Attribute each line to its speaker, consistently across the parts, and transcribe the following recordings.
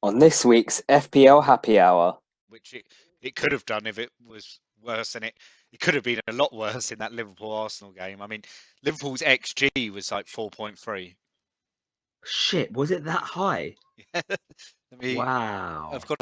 Speaker 1: on this week's FPL Happy Hour.
Speaker 2: which it could have done if it was worse, and it could have been a lot worse in that Liverpool Arsenal game. I mean, Liverpool's XG was like 4.3.
Speaker 3: Shit, was it that high?
Speaker 2: I mean,
Speaker 3: Wow.
Speaker 2: I've got.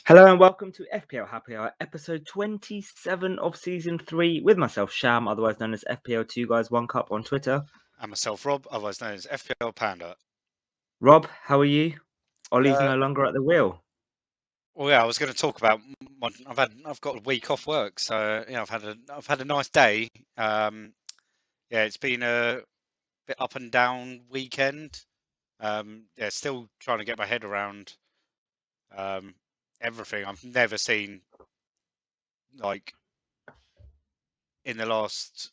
Speaker 3: Hello and welcome to FPL Happy Hour, episode 27 of season 3, with myself, Sham, otherwise known as FPL2 Guys 1 Cup on Twitter.
Speaker 2: And myself, Rob, otherwise known as FPL Panda.
Speaker 3: Rob, how are you? Ollie's no longer at the wheel.
Speaker 2: Well, yeah, I was going to talk about. I've got a week off work, so yeah, I've had a nice day. Yeah, it's been a bit up and down weekend. Yeah, still trying to get my head around everything. I've never seen, like, in the last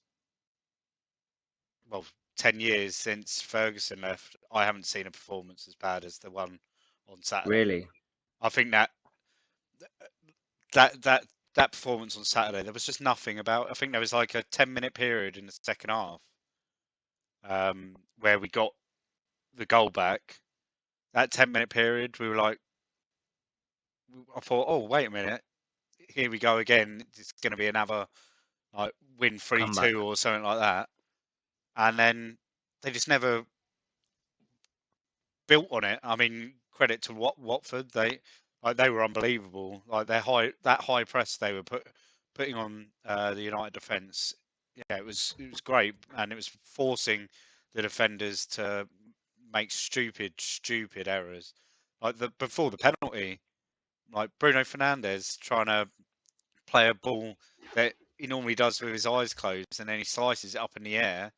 Speaker 2: 10 years since Ferguson left, I haven't seen a performance as bad as the one on Saturday.
Speaker 3: Really?
Speaker 2: I think that performance on Saturday, there was just nothing about. I think there was like a 10-minute period in the second half where we got the goal back. That 10-minute period, we were like, I thought, oh, wait a minute, here we go again. It's going to be another like win 3-2 or something like that. And then they just never built on it. I mean, credit to Watford. They were unbelievable. Like that high press they were putting on the United defence. Yeah, it was great, and it was forcing the defenders to make stupid errors. Like before the penalty, like Bruno Fernandes trying to play a ball that he normally does with his eyes closed, and then he slices it up in the air,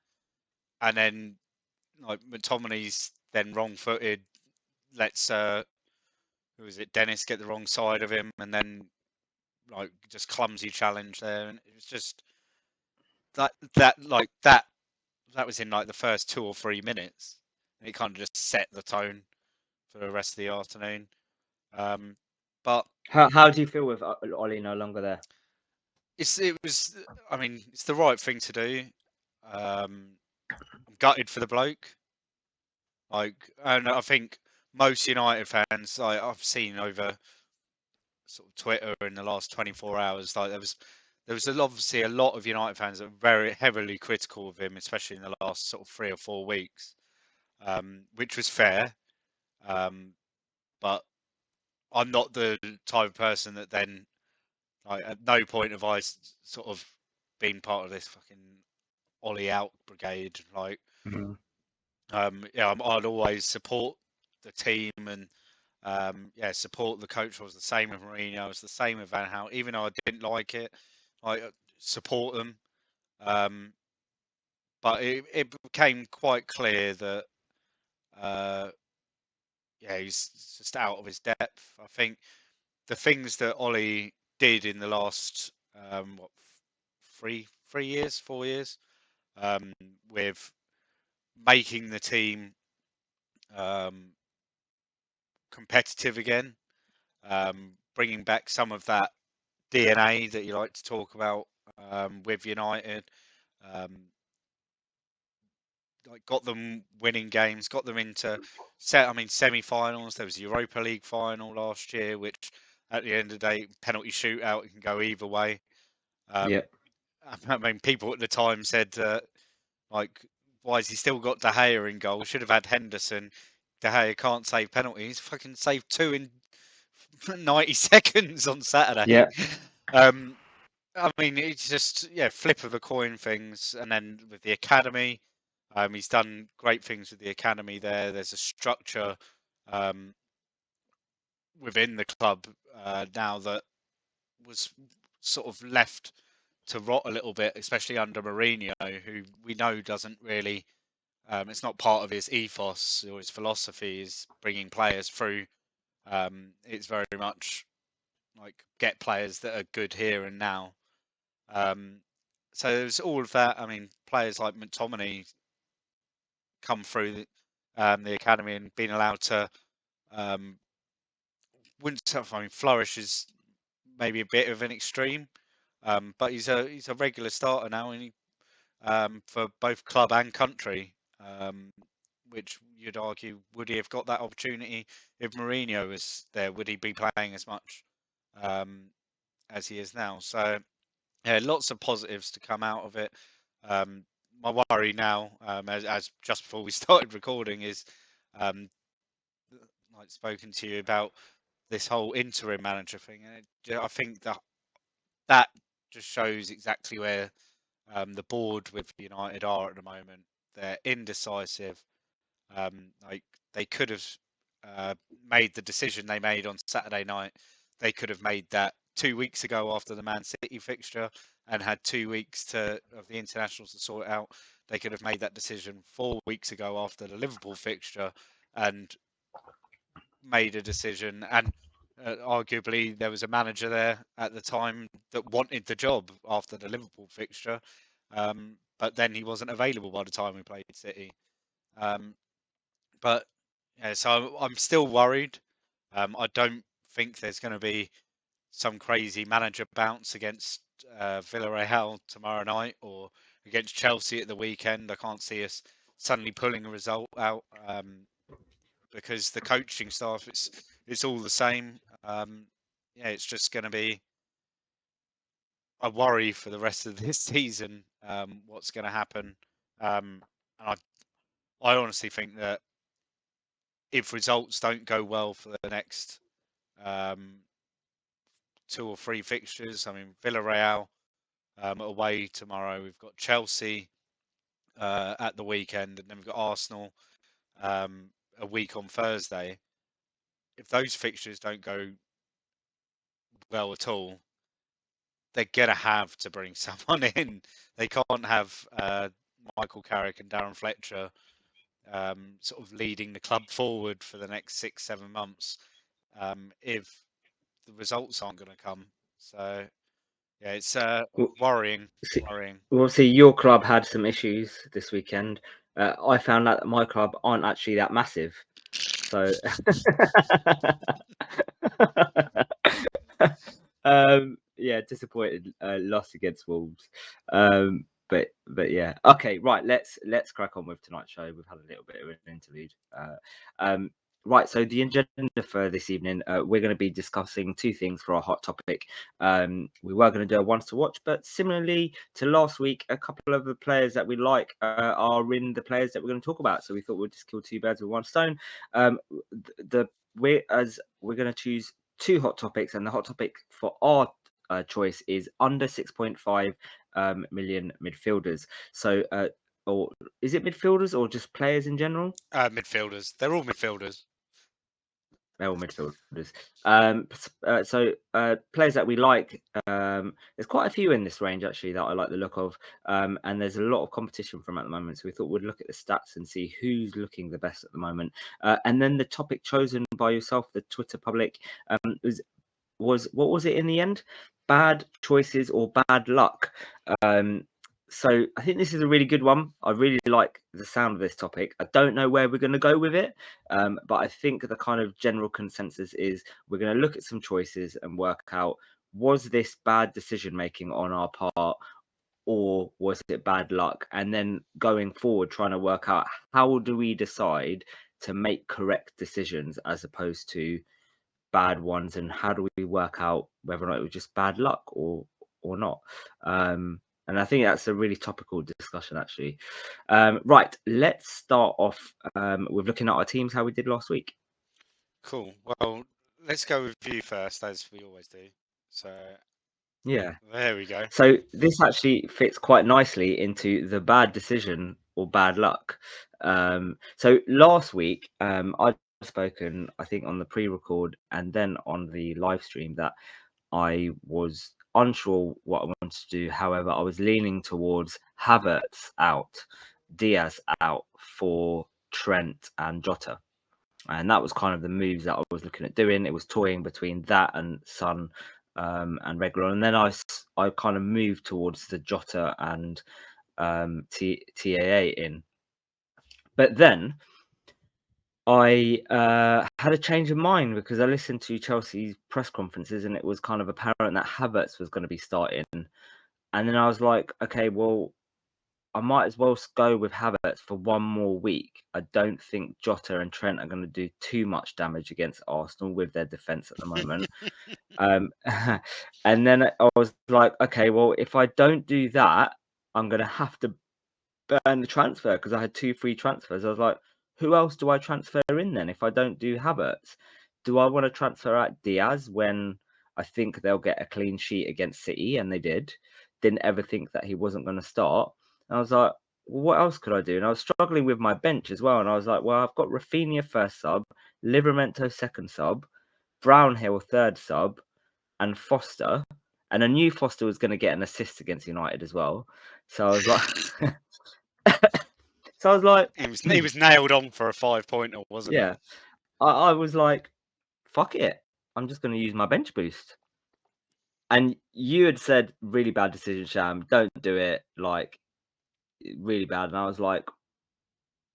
Speaker 2: and then like McTominay's then wrong-footed, lets who is it, Dennis, get the wrong side of him, and then like just clumsy challenge there, and it was just that was in like the first 2 or 3 minutes, and it kind of just set the tone for the rest of the afternoon. But
Speaker 3: how do you feel with Ollie no longer there?
Speaker 2: I mean, it's the right thing to do. I'm gutted for the bloke. And I think most United fans I've seen over sort of Twitter in the last 24 hours, like there was obviously a lot of United fans that were very heavily critical of him, especially in the last sort of 3 or 4 weeks, which was fair. But I'm not the type of person that then, like, at no point have I sort of been part of this fucking Ollie out brigade. Like, yeah, I'd always support the team and yeah, support the coach. I was the same with Mourinho. I was the same with Van Gaal. Even though I didn't like it, I support them. But it became quite clear that yeah, he's just out of his depth. I think the things that Ollie did in the last what 3 years, 4 years, with making the team competitive again, bringing back some of that DNA that you like to talk about with United. Like got them winning games, got them into semi-finals. There was a Europa League final last year, which at the end of the day, penalty shootout, it can go either way.
Speaker 3: Yeah.
Speaker 2: I mean, people at the time said, like, why has he still got De Gea in goal? Should have had Henderson. De Gea can't save penalties. Fucking saved 2 in 90 seconds on Saturday.
Speaker 3: Yeah.
Speaker 2: I mean, it's just, yeah, flip of the coin things. And then with the academy, he's done great things with the academy there. There's a structure within the club now that was sort of left to rot a little bit, especially under Mourinho, who we know doesn't really, it's not part of his ethos or his philosophy is bringing players through. It's very much like get players that are good here and now. So there's all of that. I mean, players like McTominay come through the academy and been allowed to wouldn't say, I mean, flourish is maybe a bit of an extreme, but he's a regular starter now, and for both club and country. Which you'd argue, would he have got that opportunity if Mourinho was there? Would he be playing as much as he is now? So yeah, lots of positives to come out of it. My worry now, as just before we started recording, is like spoken to you about this whole interim manager thing, and I think that just shows exactly where the board with United are at the moment. They're indecisive. Like they could have made the decision they made on Saturday night. They could have made that 2 weeks ago after the Man City fixture and had 2 weeks of the internationals to sort it out. They could have made that decision 4 weeks ago after the Liverpool fixture and made a decision. And arguably, there was a manager there at the time that wanted the job after the Liverpool fixture, but then he wasn't available by the time we played City. But yeah, so I'm still worried. I don't think there's going to be some crazy manager bounce against Villarreal tomorrow night or against Chelsea at the weekend. I can't see us suddenly pulling a result out because the coaching staff it's all the same. Yeah, it's just going to be a worry for the rest of this season. What's going to happen? And I honestly think that if results don't go well for the next 2 or 3 fixtures, I mean Villarreal away tomorrow, we've got Chelsea at the weekend, and then we've got Arsenal a week on Thursday. If those fixtures don't go well at all, they're gonna have to bring someone in. They can't have Michael Carrick and Darren Fletcher sort of leading the club forward for the next 6-7 months if the results aren't going to come. So yeah, it's worrying.
Speaker 3: Well, see, your club had some issues this weekend. I found out that my club aren't actually that massive, so yeah, disappointed loss against Wolves. But yeah, okay, right. Let's crack on with tonight's show. We've had a little bit of an interlude. Right, so the agenda for this evening, we're going to be discussing 2 things for our hot topic. We were going to do a ones to watch, but similarly to last week, a couple of the players that we like are in the players that we're going to talk about. So we thought we'd just kill 2 birds with 1 stone. We're going to choose 2 hot topics, and the hot topic for our choice is under 6.5 million midfielders. So, or is it midfielders or just players in general?
Speaker 2: Midfielders. They're all midfielders.
Speaker 3: They're all midfielders. So players that we like, there's quite a few in this range actually that I like the look of, and there's a lot of competition from at the moment. So we thought we'd look at the stats and see who's looking the best at the moment. And then the topic chosen by yourself, the Twitter public, was what was it in the end? Bad choices or bad luck. So I think this is a really good one. I really like the sound of this topic. I don't know where we're going to go with it, but I think the kind of general consensus is we're going to look at some choices and work out, was this bad decision making on our part or was it bad luck? And then going forward, trying to work out how do we decide to make correct decisions as opposed to bad ones, and how do we work out whether or not it was just bad luck or not. And I think that's a really topical discussion actually. Right, let's start off with looking at our teams, how we did last week.
Speaker 2: Cool. Well, let's go with you first, as we always do. So
Speaker 3: yeah,
Speaker 2: there we go.
Speaker 3: So this actually fits quite nicely into the bad decision or bad luck. So last week, I'd spoken, I think, on the pre-record and then on the live stream that I was unsure what I wanted to do. However, I was leaning towards Havertz out, Diaz out for Trent and Jota. And that was kind of the moves that I was looking at doing. It was toying between that and Son and regular, and then I kind of moved towards the Jota and TAA in. But then I had a change of mind because I listened to Chelsea's press conferences, and it was kind of apparent that Havertz was going to be starting. And then I was like, okay, well, I might as well go with Havertz for one more week. I don't think Jota and Trent are going to do too much damage against Arsenal with their defence at the moment. And then I was like, okay, well, if I don't do that, I'm going to have to burn the transfer because I had 2 free transfers. I was like, who else do I transfer in then if I don't do Havertz? Do I want to transfer out Diaz when I think they'll get a clean sheet against City? And they did. Didn't ever think that he wasn't going to start. And I was like, well, what else could I do? And I was struggling with my bench as well. And I was like, well, I've got Rafinha first sub, Livramento second sub, Brownhill third sub, and Foster. And I knew Foster was going to get an assist against United as well. So I was like, so I was like,
Speaker 2: he was nailed on for a 5-pointer, wasn't
Speaker 3: yeah. I was like, fuck it. I'm just going to use my bench boost. And you had said, really bad decision, Sham. Don't do it. Like, really bad. And I was like,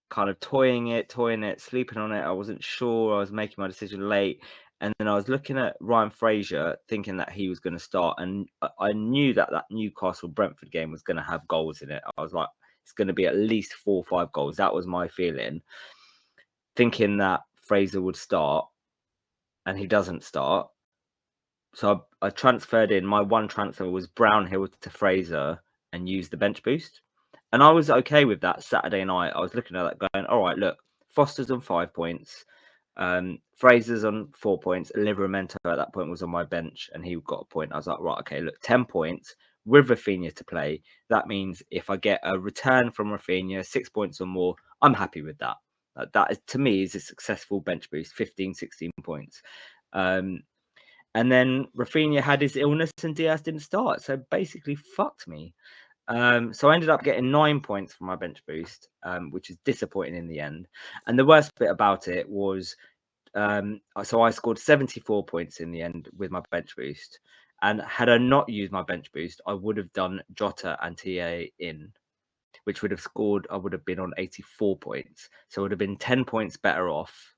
Speaker 3: kind of toying it, sleeping on it. I wasn't sure. I was making my decision late. And then I was looking at Ryan Fraser, thinking that he was going to start. And I knew that Newcastle Brentford game was going to have goals in it. I was like, it's going to be at least 4 or 5 goals. That was my feeling. Thinking that Fraser would start, and he doesn't start. So I transferred in. My one transfer was Brownhill to Fraser and used the bench boost. And I was okay with that Saturday night. I was looking at that going, all right, look, Foster's on 5 points. Fraser's on 4 points. Livramento at that point was on my bench and he got a point. I was like, right, okay, look, 10 points with Rafinha to play. That means if I get a return from Rafinha, 6 points or more, I'm happy with that. That is, to me, is a successful bench boost, 15, 16 points. And then Rafinha had his illness and Diaz didn't start. So basically fucked me. So I ended up getting 9 points for my bench boost, which is disappointing in the end. And the worst bit about it was, so I scored 74 points in the end with my bench boost. And had I not used my bench boost, I would have done Jota and TA in, which would have scored, I would have been on 84 points. So it would have been 10 points better off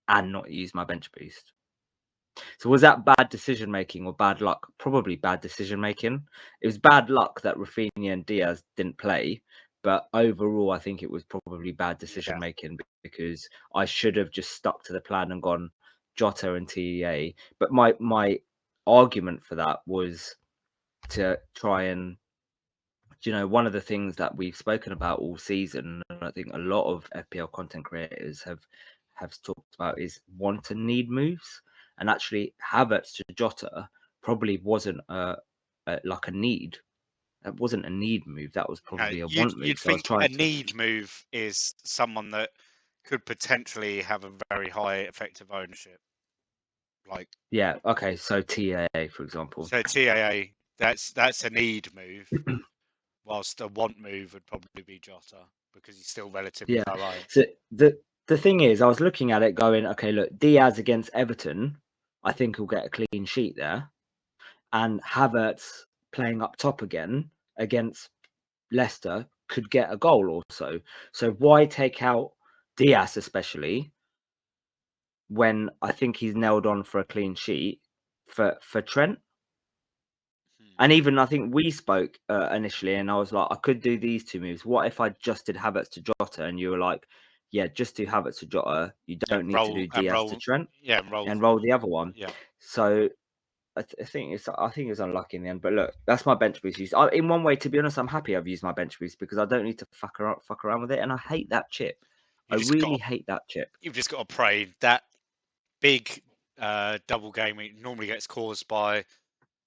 Speaker 3: and not used my bench boost. So was that bad decision making or bad luck? Probably bad decision making. It was bad luck that Rafinha and Diaz didn't play, but overall, I think it was probably bad decision making because I should have just stuck to the plan and gone Jota and TEA. But my argument for that was to try and, one of the things that we've spoken about all season, and I think a lot of FPL content creators have talked about, is want and need moves. And actually, Havertz to Jota probably wasn't like a need. That wasn't a need move. That was probably a want move.
Speaker 2: You'd
Speaker 3: So I was
Speaker 2: think
Speaker 3: trying
Speaker 2: a need move is someone that could potentially have a very high effective ownership. Like,
Speaker 3: yeah, okay. So TAA, for example.
Speaker 2: So TAA, that's a need move, whilst a want move would probably be Jota because he's still relatively low owned.
Speaker 3: So the thing is, I was looking at it going, okay, look, Diaz against Everton, I think he'll get a clean sheet there. And Havertz playing up top again against Leicester could get a goal also. So why take out Diaz, especially when I think he's nailed on for a clean sheet for Trent? And even I think we spoke initially, and I was like, I could do these 2 moves. What if I just did Havertz to Jota? And you were like, yeah, just do Havertz to Jota. You don't need to do Diaz to Trent. And roll the other one.
Speaker 2: Yeah.
Speaker 3: So I think it's unlucky in the end. But look, that's my bench boost use. In one way, to be honest, I'm happy I've used my bench boost because I don't need to fuck around with it. And I hate that chip. I really hate that chip.
Speaker 2: You've just got to pray that big double game week normally gets caused by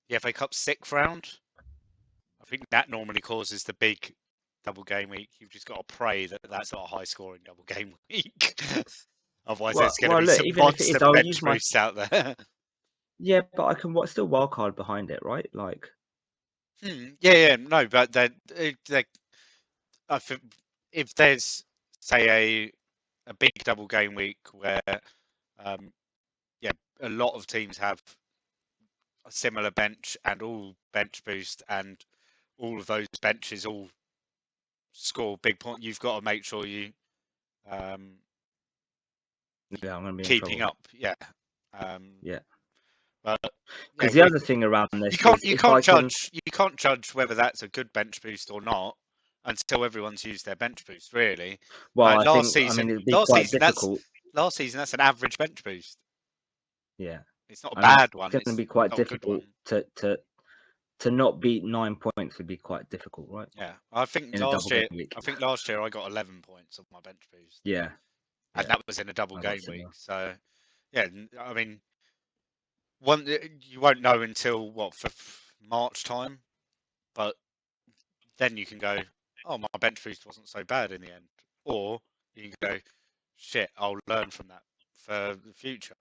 Speaker 2: the FA Cup 6th round. I think that normally causes the big double game week. You've just got to pray that that's not a high scoring double game week. Otherwise, there's going to be some monster bench boosts out there.
Speaker 3: Yeah, but I can still wildcard behind it, right? Like,
Speaker 2: no, but I think if there's, say, a big double game week where, a lot of teams have a similar bench and all bench boost, and all of those benches all score big point, you've got to make sure you
Speaker 3: Yeah, I'm gonna be in
Speaker 2: keeping
Speaker 3: trouble.
Speaker 2: up. Yeah.
Speaker 3: Yeah.
Speaker 2: But yeah,
Speaker 3: Because the other thing around this is
Speaker 2: you
Speaker 3: if I can,
Speaker 2: can't judge whether that's a good bench boost or not until everyone's used their bench boost. Really,
Speaker 3: well,
Speaker 2: like
Speaker 3: I think, I mean, it'd be quite difficult.
Speaker 2: last season that's an average bench boost.
Speaker 3: Yeah.
Speaker 2: It's not a
Speaker 3: I mean,
Speaker 2: bad
Speaker 3: it's
Speaker 2: one.
Speaker 3: going to
Speaker 2: It's
Speaker 3: be quite
Speaker 2: not a good
Speaker 3: difficult
Speaker 2: one.
Speaker 3: to not beat 9 points would be quite difficult, right?
Speaker 2: Yeah, I think
Speaker 3: In a double game week.
Speaker 2: last year I got 11 points on my bench boost.
Speaker 3: Yeah.
Speaker 2: And that was in a double
Speaker 3: I got
Speaker 2: game
Speaker 3: similar.
Speaker 2: week. So yeah, I mean, you won't know until what, for March time, but then you can go, oh, my bench boost wasn't so bad in the end, or you can go, shit, I'll learn from that for the future,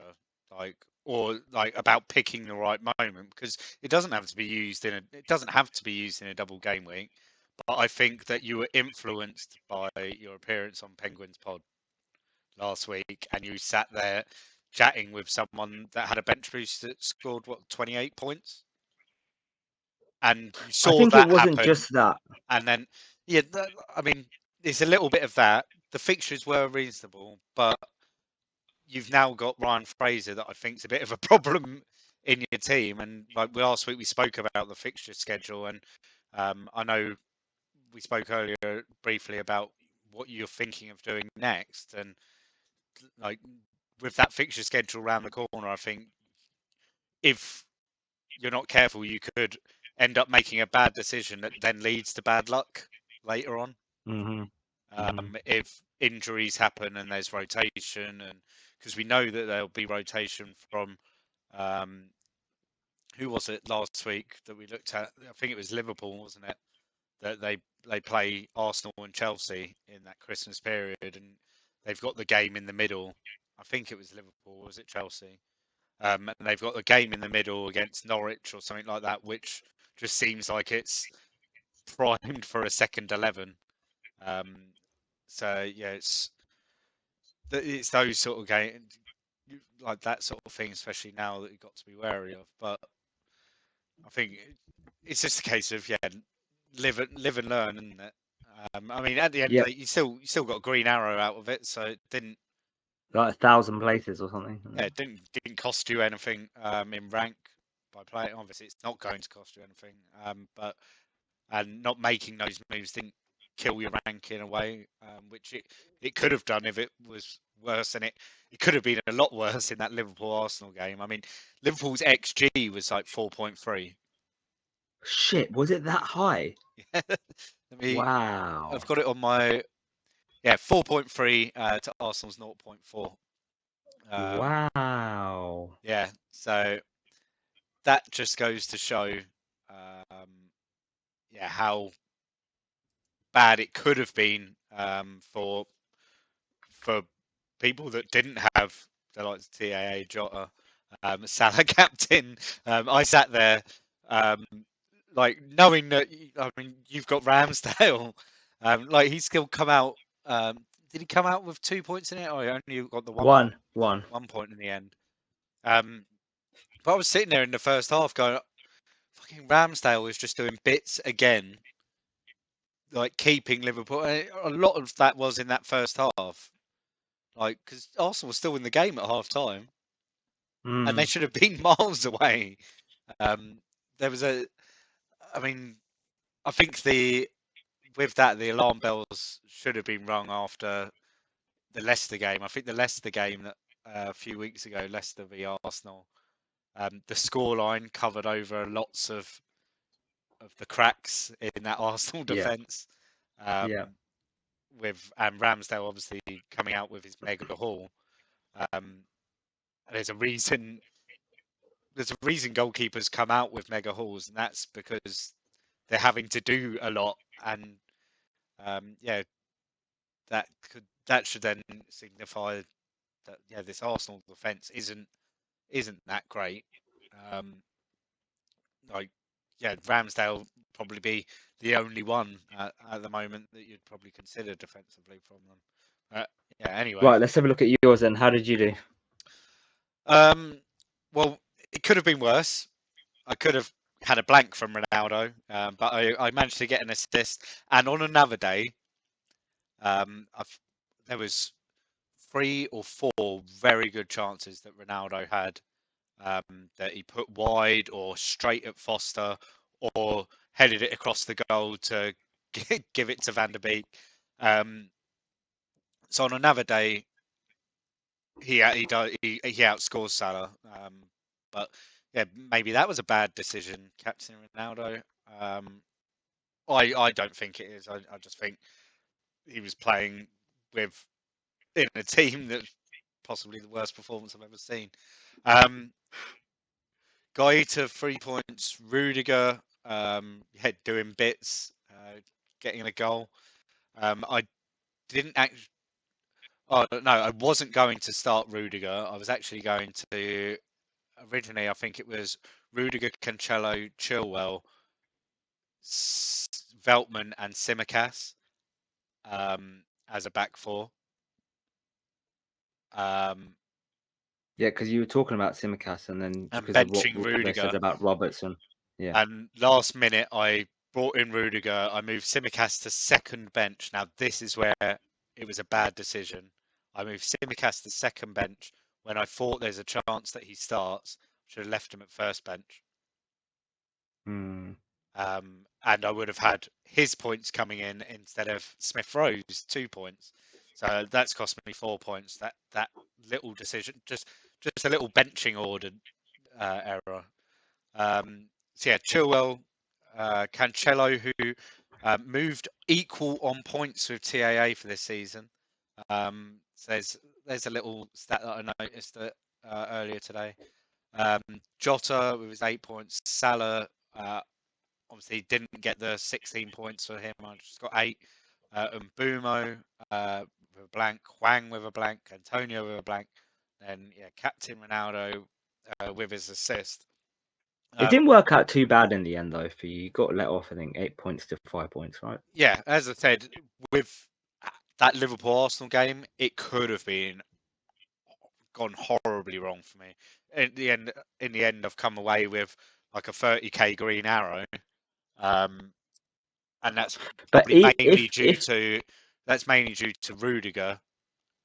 Speaker 2: or about picking the right moment, because it doesn't have to be used in a double game week. But I think that you were influenced by your appearance on Penguins Pod last week, and you sat there chatting with someone that had a bench boost that scored 28 points, and you
Speaker 3: I
Speaker 2: saw
Speaker 3: think it
Speaker 2: that
Speaker 3: wasn't
Speaker 2: happen.
Speaker 3: just that.
Speaker 2: And then, yeah, I mean, there's a little bit of that. The fixtures were reasonable, but you've now got Ryan Fraser that I think is a bit of a problem in your team. And like last week, we spoke about the fixture schedule, and I know we spoke earlier briefly about what you're thinking of doing next. And like with that fixture schedule around the corner, I think if you're not careful, you could end up making a bad decision that then leads to bad luck later on. If injuries happen and there's rotation, and because we know that there'll be rotation from who was it last week that we looked at? I think it was Liverpool, wasn't it? That they play Arsenal and Chelsea in that Christmas period, and they've got the game in the middle. I think it was Liverpool, was it Chelsea? And they've got the game in the middle against Norwich or something like that, which just seems like it's primed for a second 11. So yeah, it's those sort of games, like that sort of thing, especially now that you've got to be wary of. But I think it's just a case of live and learn, isn't it? I mean, at the end,
Speaker 3: Yeah.
Speaker 2: you still got a green arrow out of it, so it didn't
Speaker 3: Like 1,000 places or something.
Speaker 2: yeah, it didn't cost you anything in rank by playing. Obviously, it's not going to cost you anything, but and not making those moves didn't kill your rank in a way, which it could have done if it was worse, and it could have been a lot worse in that Liverpool Arsenal game. I mean, Liverpool's XG was like 4.3.
Speaker 3: Shit, was it that high? Wow.
Speaker 2: I've got it on my 4.3 to Arsenal's 0.4.
Speaker 3: Wow.
Speaker 2: Yeah, so that just goes to show, how bad it could have been for people that didn't have the likes of TAA, Jota, Salah captain. I sat there, like knowing that. I mean, you've got Ramsdale. Like he's still come out. Did he come out with 2 points in it, or he only got the one point in the end? But I was sitting there in the first half going, "Fucking Ramsdale is just doing bits again." Like keeping Liverpool. A lot of that was in that first half, like because Arsenal was still in the game at half time, and they should have been miles away. There was I mean, I think with that the alarm bells should have been rung after the Leicester game. I think the Leicester game that a few weeks ago, Leicester v Arsenal, the scoreline covered over lots of the cracks in that Arsenal defence. With Ramsdale obviously coming out with his mega haul. There's a reason goalkeepers come out with mega hauls, and that's because they're having to do a lot, and that should then signify that this Arsenal defence isn't that great. Ramsdale probably be the only one at the moment that you'd probably consider defensively from them. Anyway.
Speaker 3: Right, let's have a look at yours then. How did you do?
Speaker 2: Well, it could have been worse. I could have had a blank from Ronaldo, but I managed to get an assist. And on another day, there was 3 or 4 very good chances that Ronaldo had, that he put wide or straight at Foster or headed it across the goal to give it to Van der Beek. So on another day, he outscores Salah. But yeah, maybe that was a bad decision, captain Ronaldo. I don't think it is. I just think he was playing in a team that possibly the worst performance I've ever seen. Guy to 3 points. Rudiger, doing bits, getting a goal. I didn't actually. Oh no, I wasn't going to start Rudiger. I was actually going to. Originally, I think it was Rudiger, Cancelo, Chilwell, Veltman, and Simicas as a back four.
Speaker 3: Yeah, because you were talking about Simicas, and then
Speaker 2: And
Speaker 3: because of what
Speaker 2: benching
Speaker 3: they said
Speaker 2: Rudiger.
Speaker 3: about Robertson. Yeah.
Speaker 2: And last minute, I brought in Rudiger. I moved Simicas to second bench. Now, this is where it was a bad decision. I moved Simicas to second bench when I thought there's a chance that he starts. Should have left him at first bench. And I would have had his points coming in instead of Smith Rowe's 2 points. So that's cost me 4 points. That little decision, just a little benching order error. So yeah, Chilwell, Cancelo, who moved equal on points with TAA for this season. So there's a little stat that I noticed earlier today. Jota with his 8 points. Salah obviously didn't get the 16 points for him. I just got 8. Mbumo with a blank. Hwang with a blank. Antonio with a blank. Then yeah, Captain Ronaldo with his assist.
Speaker 3: It didn't work out too bad in the end, though, for you. You got let off, I think, 8 points to 5 points, right?
Speaker 2: Yeah, as I said, with that Liverpool Arsenal game, it could have gone horribly wrong for me. In the end, I've come away with like a 30k green arrow, and that's probably mainly due to Rudiger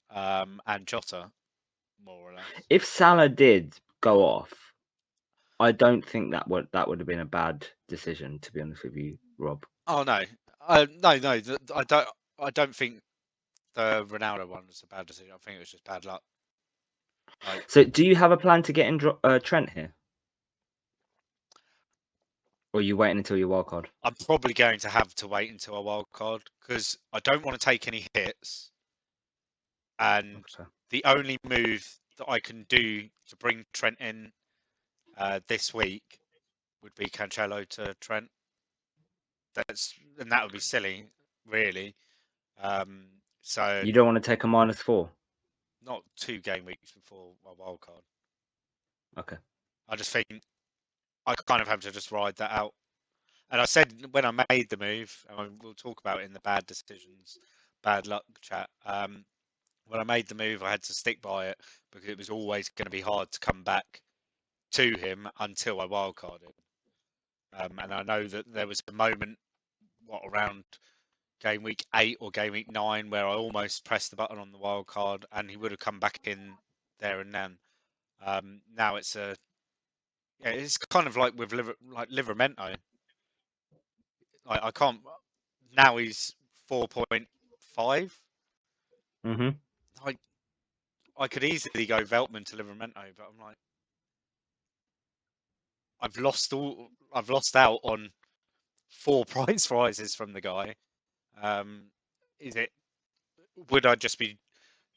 Speaker 2: and Jota, more or less.
Speaker 3: If Salah did go off, I don't think that would have been a bad decision, to be honest with you, Rob.
Speaker 2: Oh no, no, I don't think the Ronaldo one was a bad decision. I think it was just bad luck.
Speaker 3: So, do you have a plan to get in Trent here? Or are you waiting until your wild card?
Speaker 2: I'm probably going to have to wait until a wild card because I don't want to take any hits. And the only move that I can do to bring Trent in this week would be Cancelo to Trent. That would be silly, really. So
Speaker 3: you don't want to take a -4?
Speaker 2: Not 2 game weeks before my wild card.
Speaker 3: Okay.
Speaker 2: I just think I kind of have to just ride that out. And I said when I made the move, and we'll talk about it in the bad decisions, bad luck chat. When I made the move, I had to stick by it because it was always going to be hard to come back to him until I wildcarded. And I know that there was a moment, around game week 8 or game week 9, where I almost pressed the button on the wildcard and he would have come back in there and then. Now it's kind of like with Livramento. Like I can't. Now he's 4.5. I could easily go Veltman to Livramento, but I'm like, I've lost out on 4 prize rises from the guy. Would I just be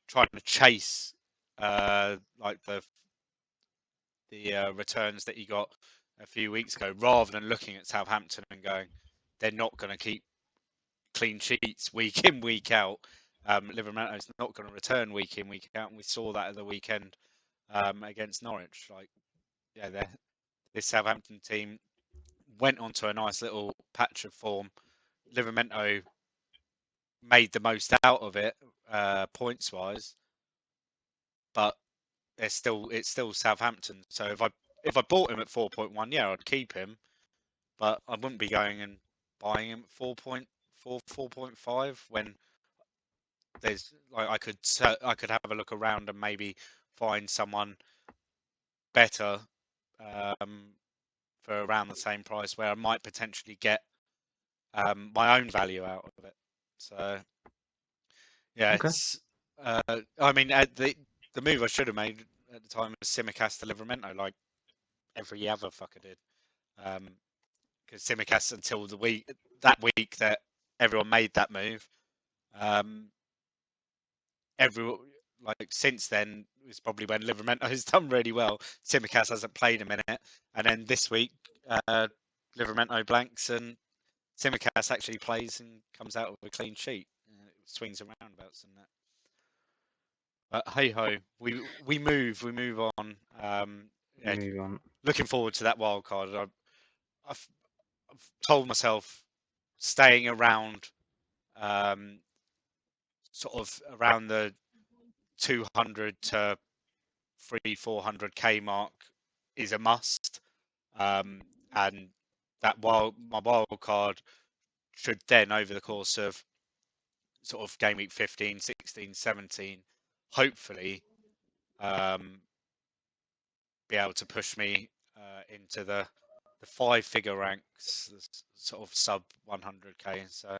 Speaker 2: trying to chase like the returns that he got a few weeks ago, rather than looking at Southampton and going, they're not going to keep clean sheets week in, week out. Liverpool's not going to return week in, week out, and we saw that at the weekend against Norwich. Like, yeah, this Southampton team went onto a nice little patch of form. Liverpool made the most out of it points wise, but it's still Southampton. So if I if I bought him at 4.1, yeah, I'd keep him, but I wouldn't be going and buying him at 4.4, 4.5 when there's like I could have a look around and maybe find someone better for around the same price where I might potentially get my own value out of it. So yeah,
Speaker 3: Okay.
Speaker 2: it's I mean the move I should have made at the time was Simicast to Livramento, like every other fucker did. Because Simicast until that week that everyone made that move, like since then is probably when Livramento has done really well. Simicast hasn't played a minute, and then this week Livramento blanks and Simicast actually plays and comes out with a clean sheet. Swings and roundabouts and that. But hey ho, we move on. Yeah,
Speaker 3: Move on.
Speaker 2: looking forward to that wild card. I've told myself staying around, sort of around the 200 to 400k mark is a must, and my wild card should then over the course of sort of game week 15, 16, 17, hopefully be able to push me into the 5-figure ranks, sort of sub 100k. So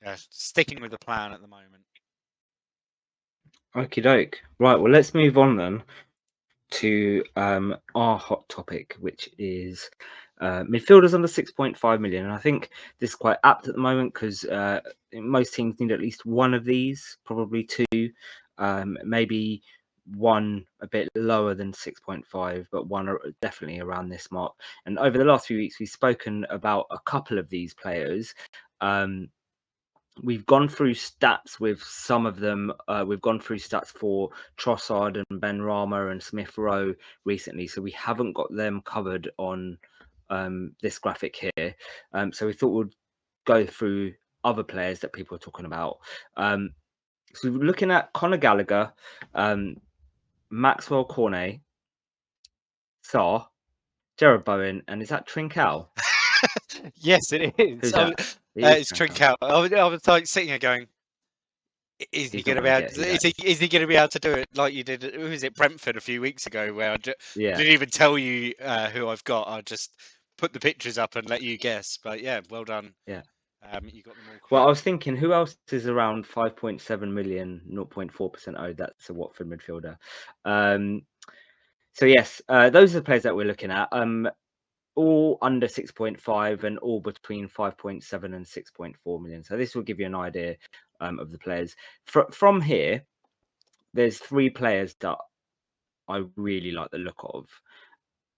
Speaker 2: yeah, sticking with the plan at the moment.
Speaker 3: Okie doke. Right, well, let's move on then to our hot topic, which is midfielders under 6.5 million. And I think this is quite apt at the moment because most teams need at least one of these, probably two, maybe one a bit lower than 6.5, but one definitely around this mark. And over the last few weeks, we've spoken about a couple of these players. We've gone through stats with some of them. We've gone through stats for Trossard and Ben Rama and Smith Rowe recently, so we haven't got them covered on this graphic here. So we thought we'd go through other players that people are talking about. So we're looking at Conor Gallagher, Maxwell Cornet, Sarr, Jared Bowen, and is that Trincao?
Speaker 2: Yes, it is.
Speaker 3: Who's that? It is
Speaker 2: It's
Speaker 3: Trincao.
Speaker 2: Trincao. I was like sitting here going, is he
Speaker 3: He's
Speaker 2: going
Speaker 3: not
Speaker 2: to be
Speaker 3: going to
Speaker 2: able?
Speaker 3: get who that
Speaker 2: Is he going to be able to do it like you did? Who was it? Brentford a few weeks ago, where
Speaker 3: Yeah.
Speaker 2: didn't even tell you who I've got. I just put the pictures up and let you guess. But yeah, well done.
Speaker 3: Yeah.
Speaker 2: You got them all correct.
Speaker 3: Well, I was thinking, who else is around 5.7 million, 0.4% owed? That's a Watford midfielder. So yes, those are the players that we're looking at. All under 6.5 and all between 5.7 and 6.4 million. So this will give you an idea of the players. From here, there's 3 players that I really like the look of.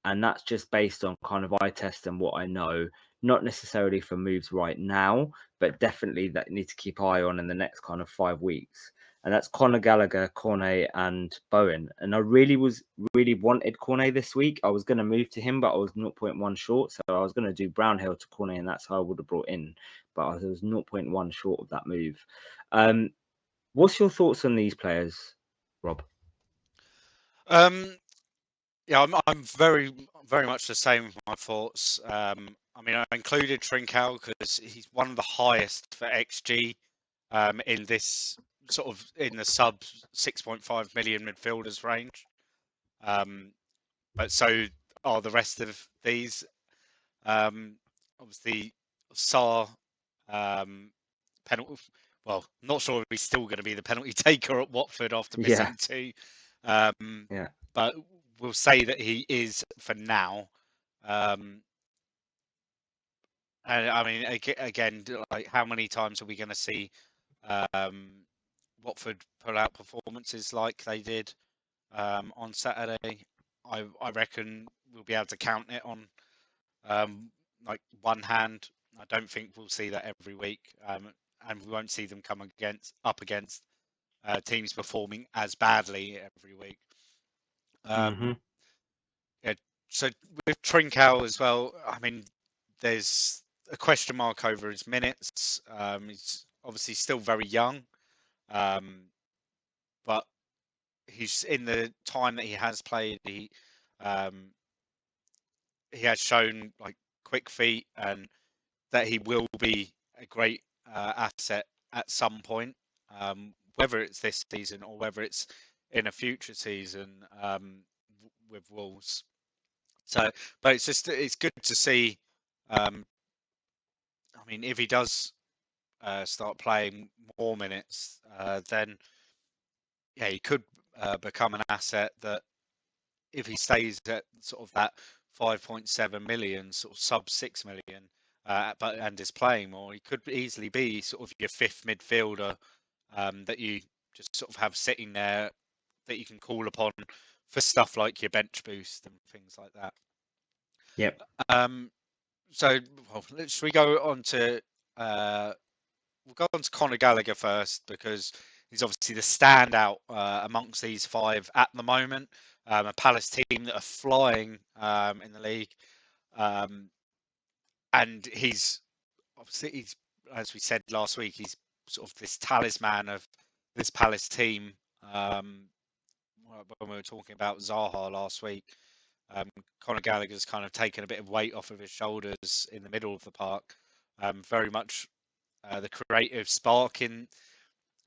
Speaker 3: And that's just based on kind of eye test and what I know, not necessarily for moves right now, but definitely that you need to keep eye on in the next kind of 5 weeks. And that's Conor Gallagher, Cornet, and Bowen. And I really wanted Cornet this week. I was going to move to him, but I was 0.1 short. So I was going to do Brownhill to Cornet, and that's how I would have brought in. But I was 0.1 short of that move. What's your thoughts on these players, Rob?
Speaker 2: Yeah, I'm very much the same with my thoughts. I mean, I included Trincao because he's one of the highest for XG in this sort of in the sub 6.5 million midfielders range. But so are the rest of these. Obviously, Sarr, penalty. Well, not sure if he's still going to be the penalty taker at Watford after missing 2.
Speaker 3: Yeah.
Speaker 2: But we'll say that he is for now. And I mean, again, like how many times are we going to see Watford pull out performances like they did on Saturday? I reckon we'll be able to count it on like one hand. I don't think we'll see that every week, and we won't see them come up against teams performing as badly every week. Yeah, so with Trincao as well, I mean, there's a question mark over his minutes. He's obviously still very young, but he's in the time that he has played. he has shown like quick feet and that he will be a great asset at some point, whether it's this season or whether it's in a future season with Wolves. So, but it's good to see. I mean, if he does start playing more minutes, then yeah, he could become an asset that if he stays at sort of that 5.7 million, sort of sub 6 million, and is playing more, he could easily be sort of your fifth midfielder that you just sort of have sitting there that you can call upon for stuff like your bench boost and things like that.
Speaker 3: Yep.
Speaker 2: So, well, should we go on to we'll go on to Conor Gallagher first because he's obviously the standout amongst these five at the moment. A Palace team that are flying in the league, and he's obviously as we said last week, he's sort of this talisman of this Palace team. When we were talking about Zaha last week, Conor Gallagher's kind of taken a bit of weight off of his shoulders in the middle of the park. Very much the creative spark in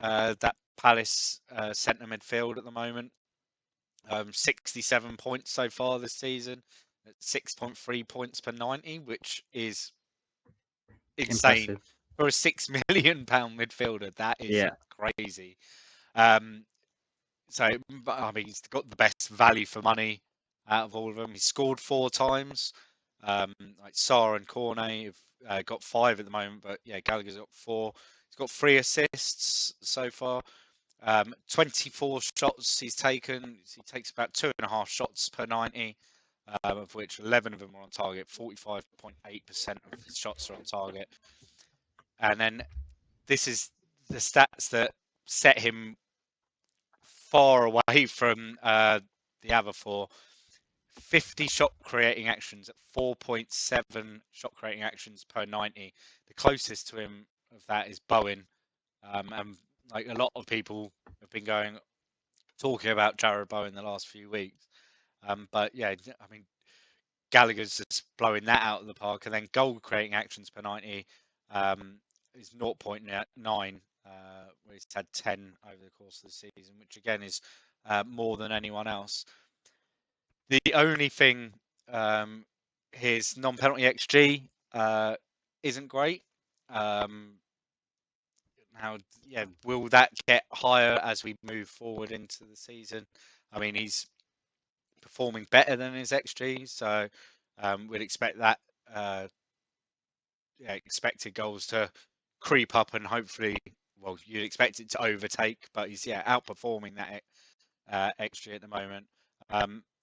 Speaker 2: that Palace centre midfield at the moment. 67 points so far this season, at 6.3 points per 90, which is insane
Speaker 3: Impressive.
Speaker 2: for a £6 million midfielder. That is crazy. So, I mean, he's got the best value for money out of all of them. He's scored 4 times. Like Sarr and Cornet have got 5 at the moment, but yeah, Gallagher's got 4. He's got 3 assists so far. 24 shots he's taken. He takes about 2.5 shots per 90, of which 11 of them are on target. 45.8% of his shots are on target. And then this is the stats that set him far away from the other 4. 50 shot creating actions at 4.7 shot creating actions per 90. The closest to him of that is Bowen. And like a lot of people have been talking about Jarrod Bowen the last few weeks. But yeah, I mean, Gallagher's just blowing that out of the park. And then goal creating actions per 90 is 0.9, where he's had 10 over the course of the season, which again is more than anyone else. The only thing, his non-penalty XG isn't great. Now, yeah, will that get higher as we move forward into the season? I mean, he's performing better than his XG, so we'd expect that expected goals to creep up and hopefully, well, you'd expect it to overtake, but he's outperforming that XG at the moment.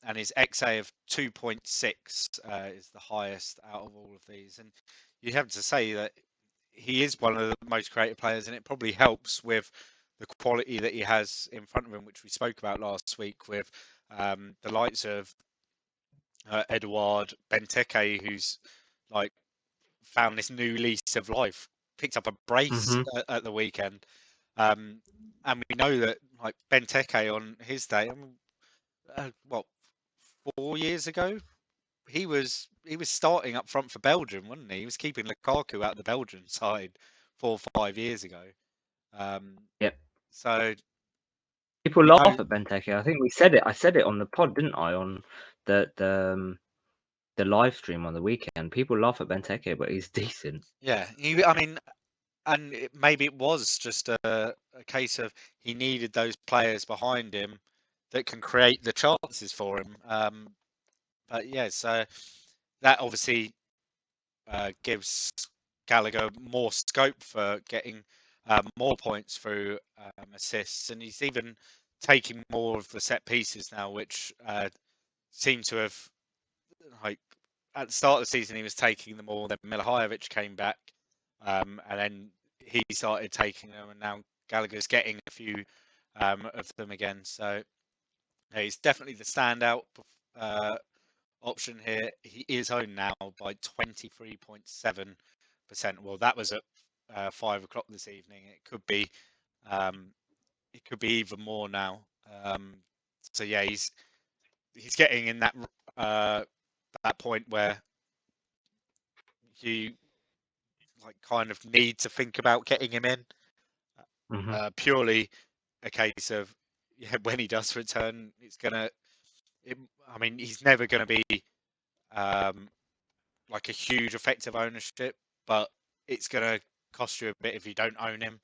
Speaker 2: And his XA of 2.6 is the highest out of all of these. And you have to say that he is one of the most creative players, and it probably helps with the quality that he has in front of him, which we spoke about last week with the likes of Edouard Benteke, who's like found this new lease of life, picked up a brace at the weekend. And we know that like Benteke on his day, I mean, 4 years ago, he was starting up front for Belgium, wasn't he? He was keeping Lukaku out of the Belgian side 4 or 5 years ago.
Speaker 3: Yep.
Speaker 2: So
Speaker 3: people laugh at Benteke. I think we said it. I said it on the pod, didn't I? On the live stream on the weekend. People laugh at Benteke, but he's decent.
Speaker 2: Yeah, I mean, and maybe it was just a case of he needed those players behind him that can create the chances for him. But yeah, so that obviously gives Gallagher more scope for getting more points through assists, and he's even taking more of the set pieces now, which seem to have, like, at the start of the season he was taking them all. Then Milivojevic came back, and then he started taking them, and now Gallagher's getting a few of them again. So he's definitely the standout option here. He is owned now by 23.7%. Well, that was at 5 o'clock this evening. It could be even more now. So yeah, he's getting in that that point where you like kind of need to think about getting him in. Purely a case of when he does return, it's gonna. I mean, he's never going to be like a huge effective ownership, but it's going to cost you a bit if you don't own him.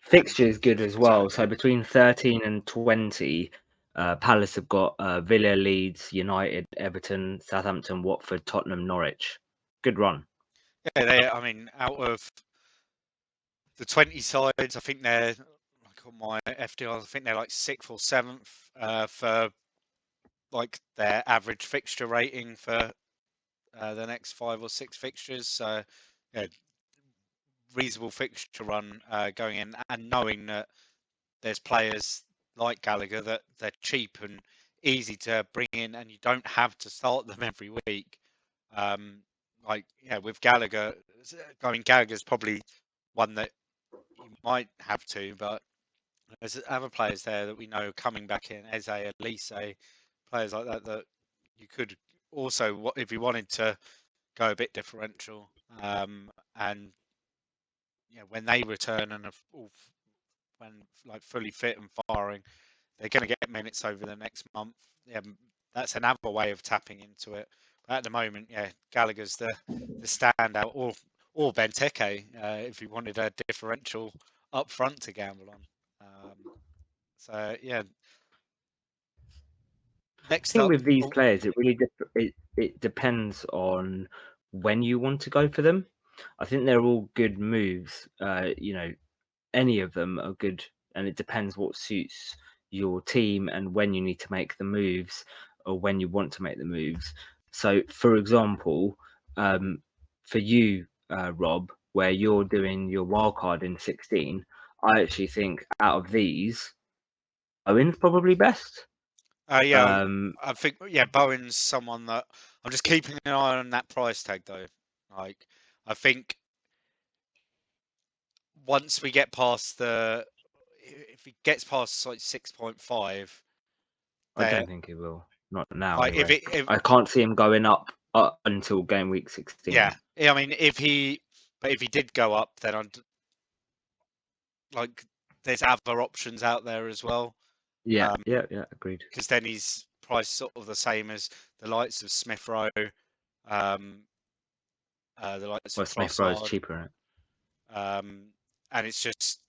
Speaker 3: Fixture is good as well. So between 13 and 20, Palace have got Villa, Leeds, United, Everton, Southampton, Watford, Tottenham, Norwich. Good run.
Speaker 2: Yeah, I mean, out of the 20 sides, I think they're like on my FDR. I think they're like 6th or 7th for like their average fixture rating for the next 5 or 6 fixtures. So, yeah, reasonable fixture run going in, and knowing that there's players like Gallagher that they're cheap and easy to bring in, and you don't have to start them every week. With Gallagher, I mean, Gallagher's probably one that you might have to, but there's other players there that we know coming back in, Eze, Elise, players like that you could also, if you wanted to go a bit differential, and when they return and are when like fully fit and firing, they're going to get minutes over the next month. Yeah, that's another way of tapping into it. But at the moment, Gallagher's the standout, or Benteke, if you wanted a differential up front to gamble on.
Speaker 3: I
Speaker 2: Next
Speaker 3: think
Speaker 2: up,
Speaker 3: with these players, it really it depends on when you want to go for them. I think they're all good moves. Any of them are good, and it depends what suits your team and when you need to make the moves or when you want to make the moves. So, for example, for you, Rob, where you're doing your wildcard in 16, I actually think out of these, Owen's probably best.
Speaker 2: I think Bowen's someone that I'm just keeping an eye on that price tag though. Like, I think once we get past if he gets past like 6.5,
Speaker 3: I don't think he will. Not now,
Speaker 2: like
Speaker 3: anyway. I can't see him going up until game week 16.
Speaker 2: I mean, if he did go up, then there's other options out there as well.
Speaker 3: Yeah, agreed.
Speaker 2: Because then he's priced sort of the same as the likes of Smith Rowe, the likes of
Speaker 3: Smith Rowe is
Speaker 2: Trossard.
Speaker 3: cheaper,
Speaker 2: And it's just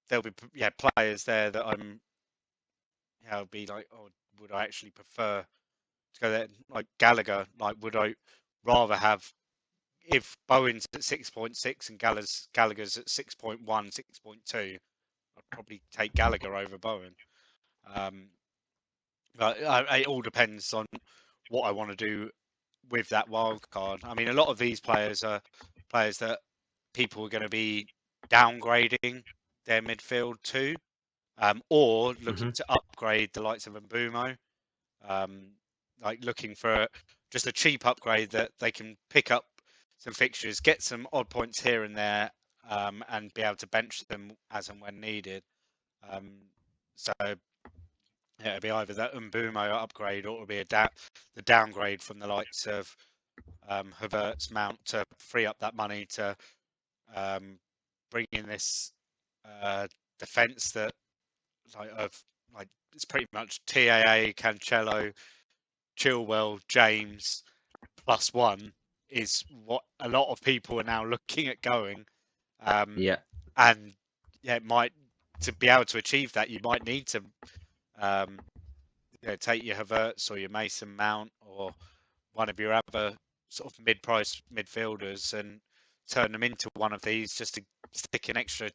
Speaker 2: there'll be players there that I'll be like, oh, would I actually prefer to go there? Like Gallagher, like would I rather have, if Bowen's at 6.6 and Gallagher's at 6.1, 6.2, I'd probably take Gallagher over Bowen. But it all depends on what I want to do with that wild card. I mean, a lot of these players are players that people are going to be downgrading their midfield to, or looking to upgrade the likes of Mbumo, like looking for just a cheap upgrade that they can pick up some fixtures, get some odd points here and there, and be able to bench them as and when needed. It'll be either that Mbumo upgrade, or it'll be the downgrade from the likes of Havertz, Mount, to free up that money to bring in this defence that it's pretty much TAA, Cancelo, Chilwell, James +1 is what a lot of people are now looking at going. And it might, to be able to achieve that, you might need to take your Havertz or your Mason Mount or one of your other sort of mid-price midfielders and turn them into one of these, just to stick an extra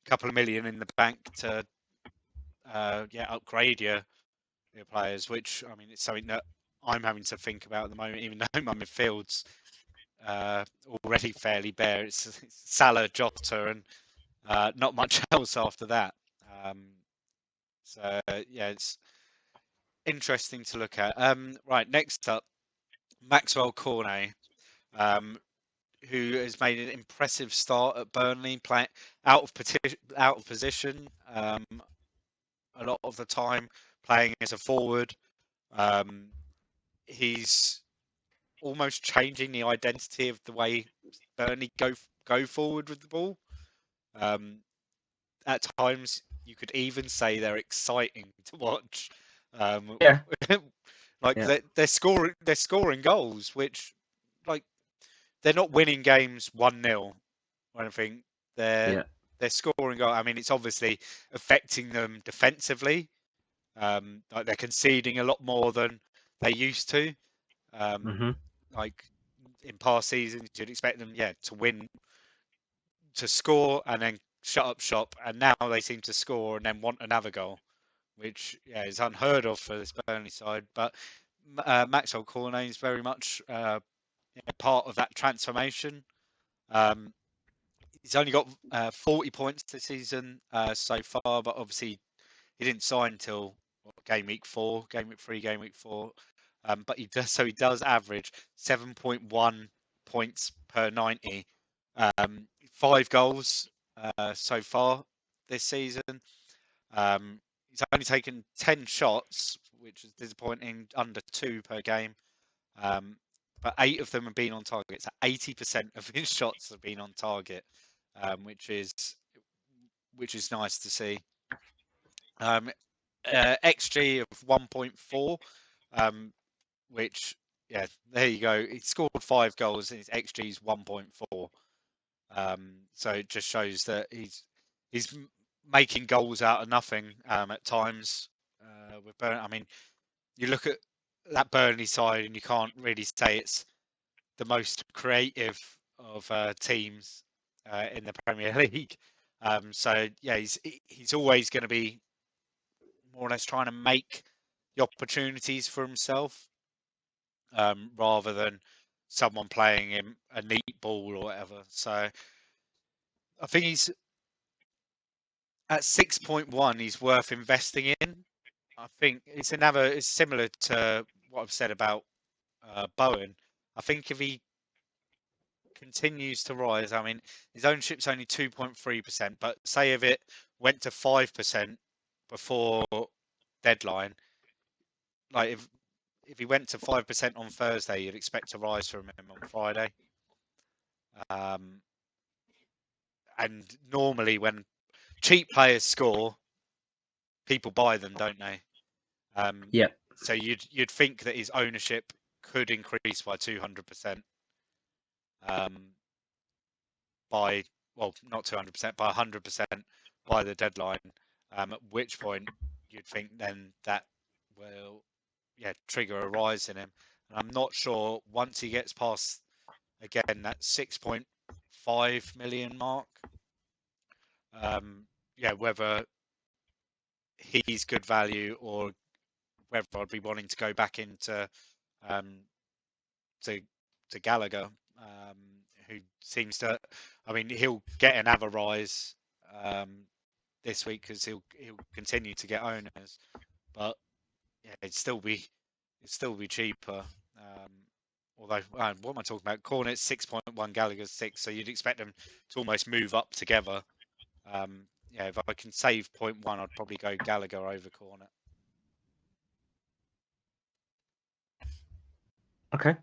Speaker 2: couple of million in the bank to upgrade your players, which, I mean, it's something that I'm having to think about at the moment, even though my midfield's already fairly bare. It's Salah, Jota, and not much else after that. It's interesting to look at. Right, next up, Maxwell Cornet, who has made an impressive start at Burnley, playing out of position a lot of the time, playing as a forward. he's almost changing the identity of the way Burnley go forward with the ball. At times, you could even say they're exciting to watch.
Speaker 3: Yeah.
Speaker 2: Like
Speaker 3: Yeah.
Speaker 2: they're scoring goals, which like they're not winning games 1-0 or anything. They're scoring goals. I mean, it's obviously affecting them defensively. Like they're conceding a lot more than they used to. Like in past seasons, you'd expect them, to win, to score, and then shut up shop. And now they seem to score and then want another goal, which is unheard of for this Burnley side. But Maxwell Cornet is very much part of that transformation. He's only got 40 points this season so far, but obviously he didn't sign until game week 4, game week 3, game week 4. But he does average 7.1 points per 90. 5 goals so far this season. He's only taken 10 shots, which is disappointing, under 2 per game. But 8 of them have been on target. So 80% of his shots have been on target, which is nice to see. XG of 1.4, which there you go. He scored 5 goals and his XG is 1.4. So it just shows that he's making goals out of nothing at times. With Burnley, I mean, you look at that Burnley side and you can't really say it's the most creative of teams in the Premier League. So he's always going to be more or less trying to make the opportunities for himself, rather than someone playing him a neat ball or whatever. So I think he's at 6.1. He's worth investing in. I think it's similar to what I've said about Bowen. I think if he continues to rise, I mean, his ownership's only 2.3%, but say if it went to 5% before deadline, like if he went to 5% on Thursday, you'd expect to rise from him on Friday. And normally when cheap players score, people buy them, don't they? So you'd think that his ownership could increase by 200%. By, well, not 200%, by 100% by the deadline. At which point you'd think then that will, trigger a rise in him. And I'm not sure once he gets past again that 6.5 million mark, whether he's good value or whether I'd be wanting to go back into to Gallagher, who seems to, I mean, he'll get another rise this week because he'll continue to get owners, but it'd still be cheaper. Although, what am I talking about? Cornet's 6.1, Gallagher's 6, so you'd expect them to almost move up together. If I can save 0.1, I'd probably go Gallagher over Cornet.
Speaker 3: Okay.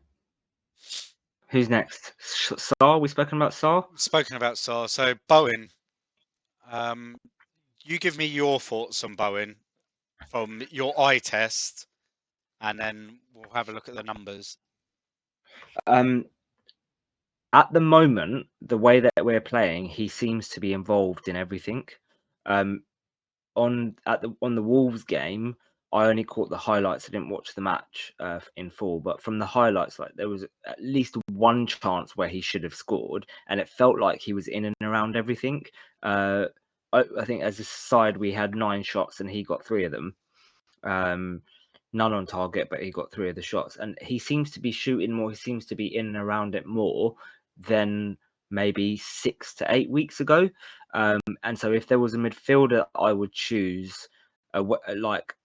Speaker 3: Who's next? Sarr? We've spoken about Sarr?
Speaker 2: Spoken about Sarr. So Bowen, you give me your thoughts on Bowen from your eye test, and then we'll have a look at the numbers.
Speaker 3: At the moment, the way that we're playing, he seems to be involved in everything. On the Wolves game, I only caught the highlights. I didn't watch the match in full, but from the highlights, like there was at least one chance where he should have scored, and it felt like he was in and around everything. I think as a side we had 9 shots and he got 3 of them. None on target, but he got 3 of the shots, and he seems to be shooting more. He seems to be in and around it more than maybe 6 to 8 weeks ago. And so if there was a midfielder I would choose, like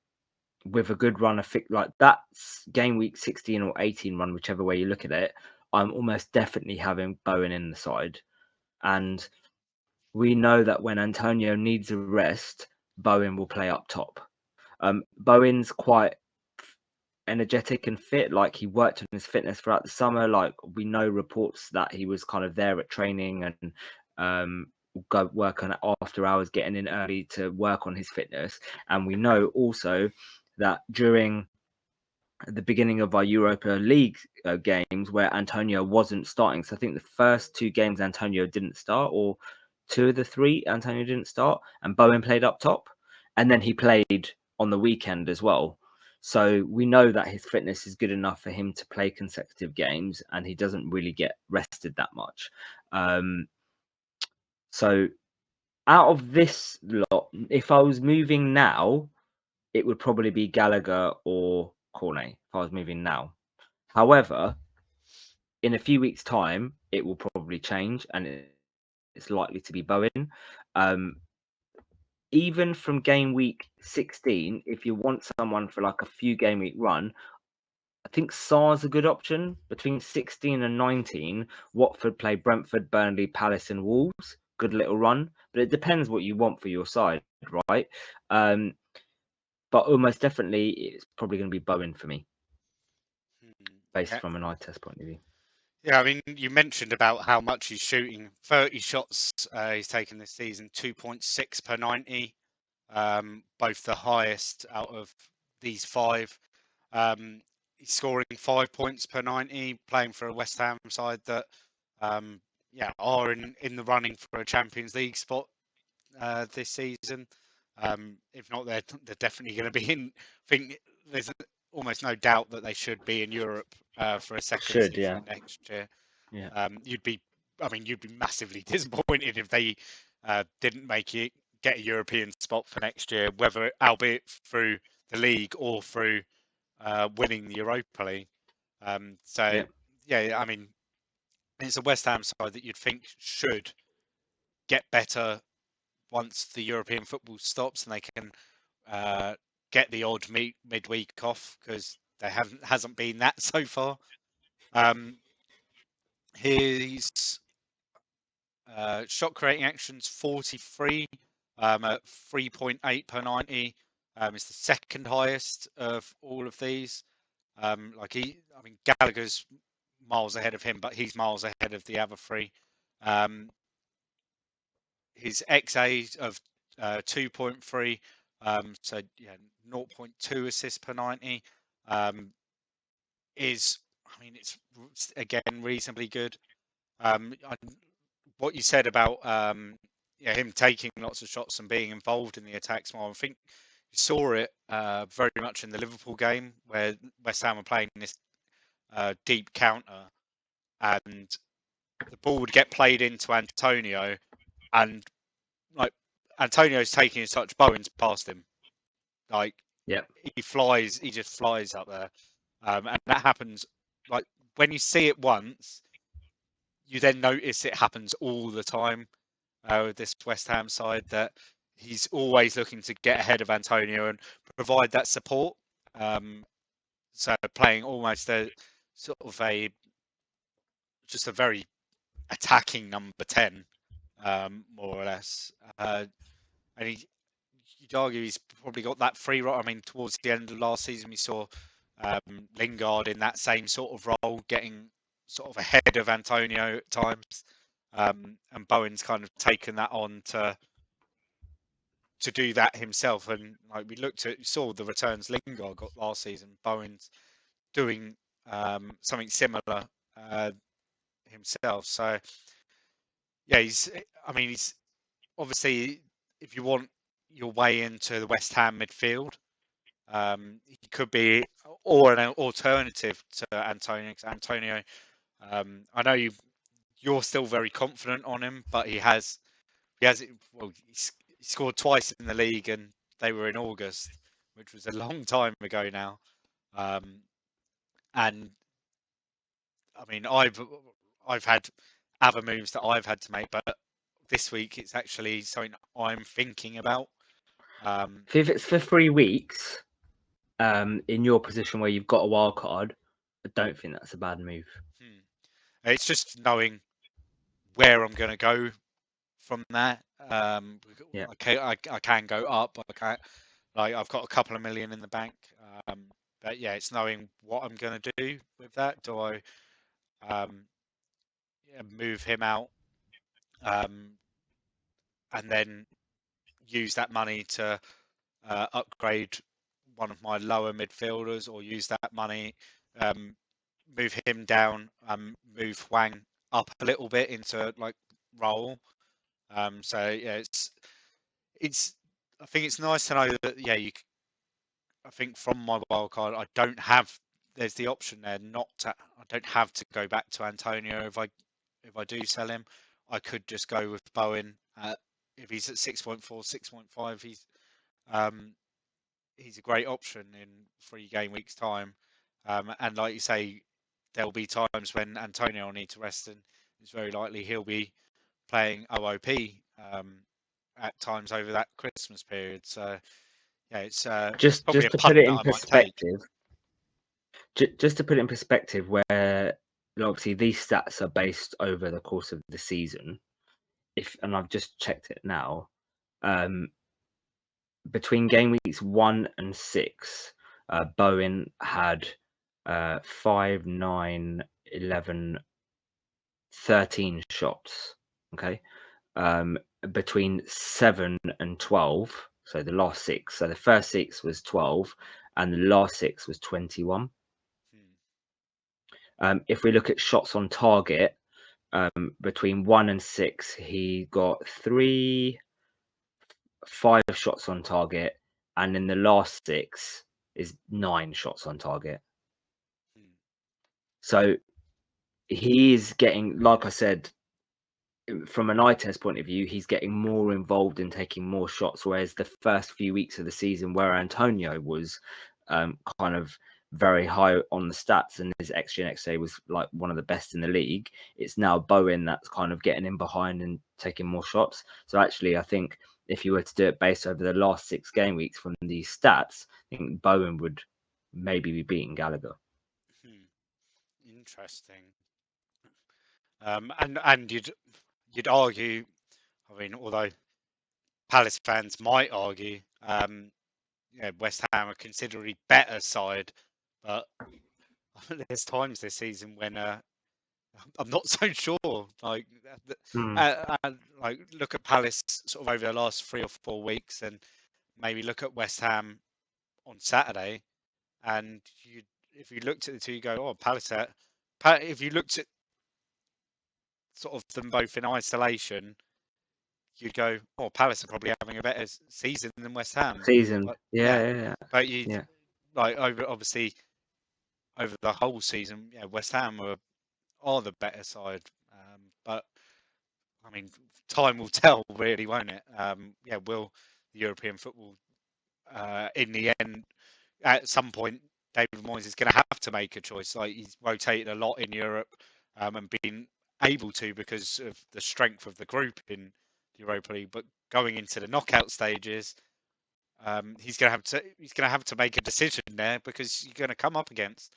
Speaker 3: with a good run of like that's game week 16 or 18 run, whichever way you look at it, I'm almost definitely having Bowen in the side. And we know that when Antonio needs a rest, Bowen will play up top. Bowen's quite energetic and fit. Like, he worked on his fitness throughout the summer. Like, we know reports that he was kind of there at training and go work on it after hours, getting in early to work on his fitness. And we know also that during the beginning of our Europa League games where Antonio wasn't starting. So I think the first 2 games Antonio didn't start, or 2 of the 3 Antonio didn't start, and Bowen played up top, and then he played on the weekend as well. So we know that his fitness is good enough for him to play consecutive games, and he doesn't really get rested that much. So out of this lot, if I was moving now, it would probably be Gallagher or Cornet if I was moving now. However, in a few weeks' time, it will probably change, and it's likely to be Bowen. Even from game week 16, if you want someone for like a few game week run, I think Sarr's a good option. Between 16 and 19, Watford play Brentford, Burnley, Palace, and Wolves. Good little run, but it depends what you want for your side, right? But almost definitely, it's probably going to be Bowen for me, based from an eye test point of view.
Speaker 2: Yeah, I mean, you mentioned about how much he's shooting. 30 shots he's taken this season, 2.6 per 90, both the highest out of these 5. He's scoring 5 points per 90, playing for a West Ham side that, are in the running for a Champions League spot this season. If not, they're definitely going to be in. I think there's almost no doubt that they should be in Europe for a second season next year.
Speaker 3: Yeah.
Speaker 2: You'd be massively disappointed if they didn't get a European spot for next year, whether albeit through the league or through winning the Europa League. I mean, it's a West Ham side that you'd think should get better once the European football stops and they can get the odd midweek off, because there hasn't been that so far. His shot creating actions 43 at 3.8 per 90. It's the second highest of all of these. Gallagher's miles ahead of him, but he's miles ahead of the other 3. His XA of 2.3, 0.2 assists per 90, it's again reasonably good. What you said about him taking lots of shots and being involved in the attacks more, I think you saw it very much in the Liverpool game where West Ham were playing this deep counter, and the ball would get played into Antonio, and like Antonio's taking his touch, Bowen's past him. He just flies up there, and that happens. Like, when you see it once, you then notice it happens all the time with this West Ham side, that he's always looking to get ahead of Antonio and provide that support. So playing almost a sort of a very attacking number 10, more or less. And you'd argue he's probably got that free role. I mean, towards the end of last season, we saw Lingard in that same sort of role, getting sort of ahead of Antonio at times. And Bowen's kind of taken that on to do that himself. And like we saw the returns Lingard got last season. Bowen's doing something similar himself. So yeah, he's obviously, if you want your way into the West Ham midfield, he could be, or an alternative to Antonio. Antonio, I know you're still very confident on him, but he scored twice in the league, and they were in August, which was a long time ago now. And I mean, I've had other moves that I've had to make, but this week it's actually something I'm thinking about.
Speaker 3: If it's for 3 weeks, in your position where you've got a wild card, I don't think that's a bad move.
Speaker 2: It's just knowing where I'm going to go from there. I can go up. I've got a couple of million in the bank, But yeah, it's knowing what I'm going to do with that. Do I move him out and then use that money to upgrade one of my lower midfielders, or use that money, move him down, move Hwang up a little bit into like role. So yeah, it's. I think it's nice to know that I think from my wildcard, I don't have. There's the option there not to. I don't have to go back to Antonio if I do sell him. I could just go with Bowen. If he's at 6.4, 6.5, he's a great option in 3 game weeks time. And like you say, there'll be times when Antonio will need to rest, and it's very likely he'll be playing OOP at times over that Christmas period. So yeah, it's
Speaker 3: Just
Speaker 2: probably a
Speaker 3: to
Speaker 2: punt
Speaker 3: put it
Speaker 2: that
Speaker 3: in
Speaker 2: I might take.
Speaker 3: perspective, just to put it in perspective, where obviously these stats are based over the course of the season. And I've just checked it now, between game weeks 1 and 6, Bowen had 5, 9, 11, 13 shots. Okay, between 7 and 12, so the last 6. So the first 6 was 12, and the last 6 was 21. If we look at shots on target, between 1 and 6, he got 5 shots on target, and in the last 6 is 9 shots on target. So he is getting, like I said, from an eye test point of view, he's getting more involved in taking more shots, whereas the first few weeks of the season where Antonio was kind of very high on the stats and his XG and XA was like one of the best in the league, it's now Bowen that's kind of getting in behind and taking more shots. So actually, I think if you were to do it based over the last 6 game weeks from these stats, I think Bowen would maybe be beating Gallagher.
Speaker 2: Interesting. And you'd argue, I mean, although Palace fans might argue, West Ham are considerably better side, but there's times this season when I'm not so sure. Like, like look at Palace sort of over the last 3 or 4 weeks, and maybe look at West Ham on Saturday, and if you looked at the two, you go, oh, Palace. If you looked at sort of them both in isolation, you'd go, oh, Palace are probably having a better season than West Ham. But,
Speaker 3: Yeah.
Speaker 2: But like obviously over the whole season, West Ham are the better side. But I mean, time will tell, really, won't it? Will the European football, in the end, at some point, David Moyes is going to have to make a choice. Like, he's rotated a lot in Europe, and been able to because of the strength of the group in the Europa League. But going into the knockout stages, he's going to have to make a decision there, because you're going to come up against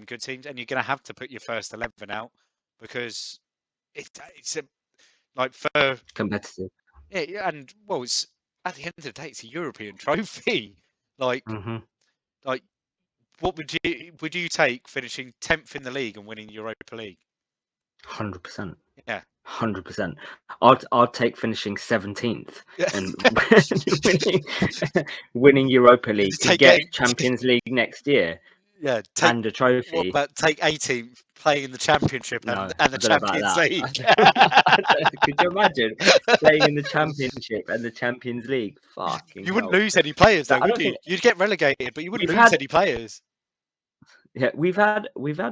Speaker 2: good teams, and you're going to have to put your first 11 out, because it's like for
Speaker 3: Competitive.
Speaker 2: Yeah, and well, it's at the end of the day, it's a European trophy. Like, like, what would you take finishing 10th in the league and winning Europa League?
Speaker 3: 100%.
Speaker 2: Yeah,
Speaker 3: 100%. I'd take finishing 17th and winning Europa League to get Champions League next year.
Speaker 2: Yeah,
Speaker 3: and a trophy.
Speaker 2: What about take 18th, playing in the Championship and the Champions League?
Speaker 3: Could you imagine playing in the Championship and the Champions League? Fucking
Speaker 2: You wouldn't lose any players, though, would you? You'd get relegated, but you wouldn't lose any players.
Speaker 3: Yeah, we've had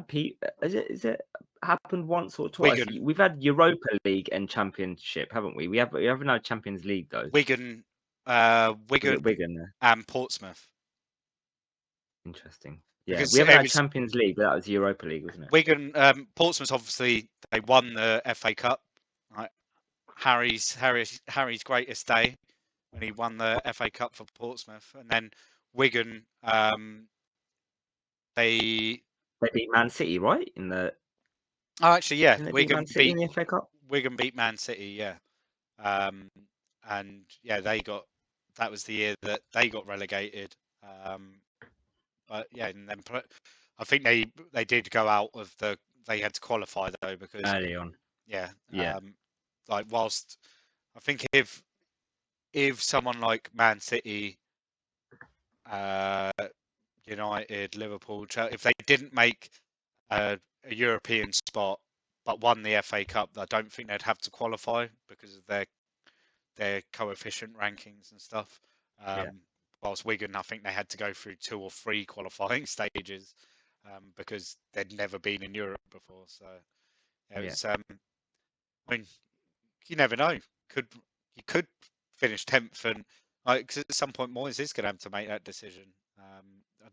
Speaker 3: Pete. Is it happened once or twice?
Speaker 2: Wigan.
Speaker 3: We've had Europa League and Championship, haven't we? We haven't had Champions League though.
Speaker 2: Wigan, and Portsmouth.
Speaker 3: Interesting. Yeah, because we haven't had Champions League, but that was Europa League, wasn't it?
Speaker 2: Wigan, Portsmouth, obviously they won the FA Cup. Right? Harry's greatest day when he won the FA Cup for Portsmouth, and then Wigan, they
Speaker 3: beat Man City, right? In the
Speaker 2: Wigan
Speaker 3: beat in the FA Cup.
Speaker 2: Wigan beat Man City, and that was the year that they got relegated. But yeah, and then I think they did go out of the. They had to qualify though because
Speaker 3: early on.
Speaker 2: yeah,
Speaker 3: Yeah.
Speaker 2: like whilst I think if someone like Man City, United, Liverpool, Chelsea, if they didn't make a European spot but won the FA Cup, I don't think they'd have to qualify because of their coefficient rankings and stuff.
Speaker 3: Yeah.
Speaker 2: Whilst Wigan, I think they had to go through 2 or 3 qualifying stages because they'd never been in Europe before. So yeah, it was. I mean, you never know. You could finish 10th, and like 'cause at some point Moyes is going to have to make that decision. I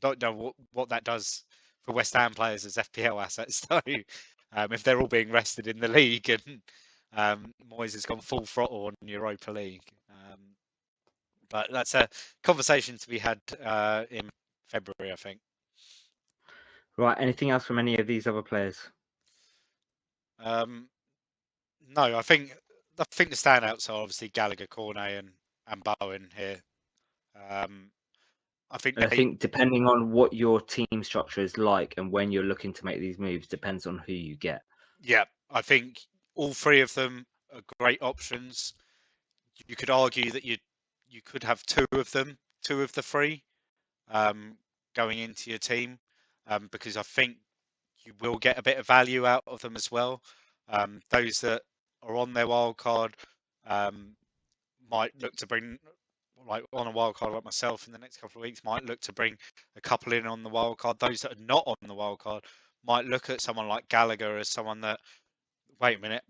Speaker 2: don't know what that does for West Ham players as FPL assets though. If they're all being rested in the league and Moyes has gone full throttle on Europa League. But that's a conversation to be had in February, I think.
Speaker 3: Right. Anything else from any of these other players?
Speaker 2: No, I think the standouts are obviously Gallagher, Cornet, and Bowen here. I think
Speaker 3: And I think depending on what your team structure is like and when you're looking to make these moves depends on who you get.
Speaker 2: Yeah, I think all 3 of them are great options. You could argue that you could have 2 of them, 2 of the 3, going into your team, because I think you will get a bit of value out of them as well. Those that are on their wild card might look to bring, like on a wild card like myself in the next couple of weeks, might look to bring a couple in on the wild card. Those that are not on the wild card might look at someone like Gallagher as someone that, wait a minute,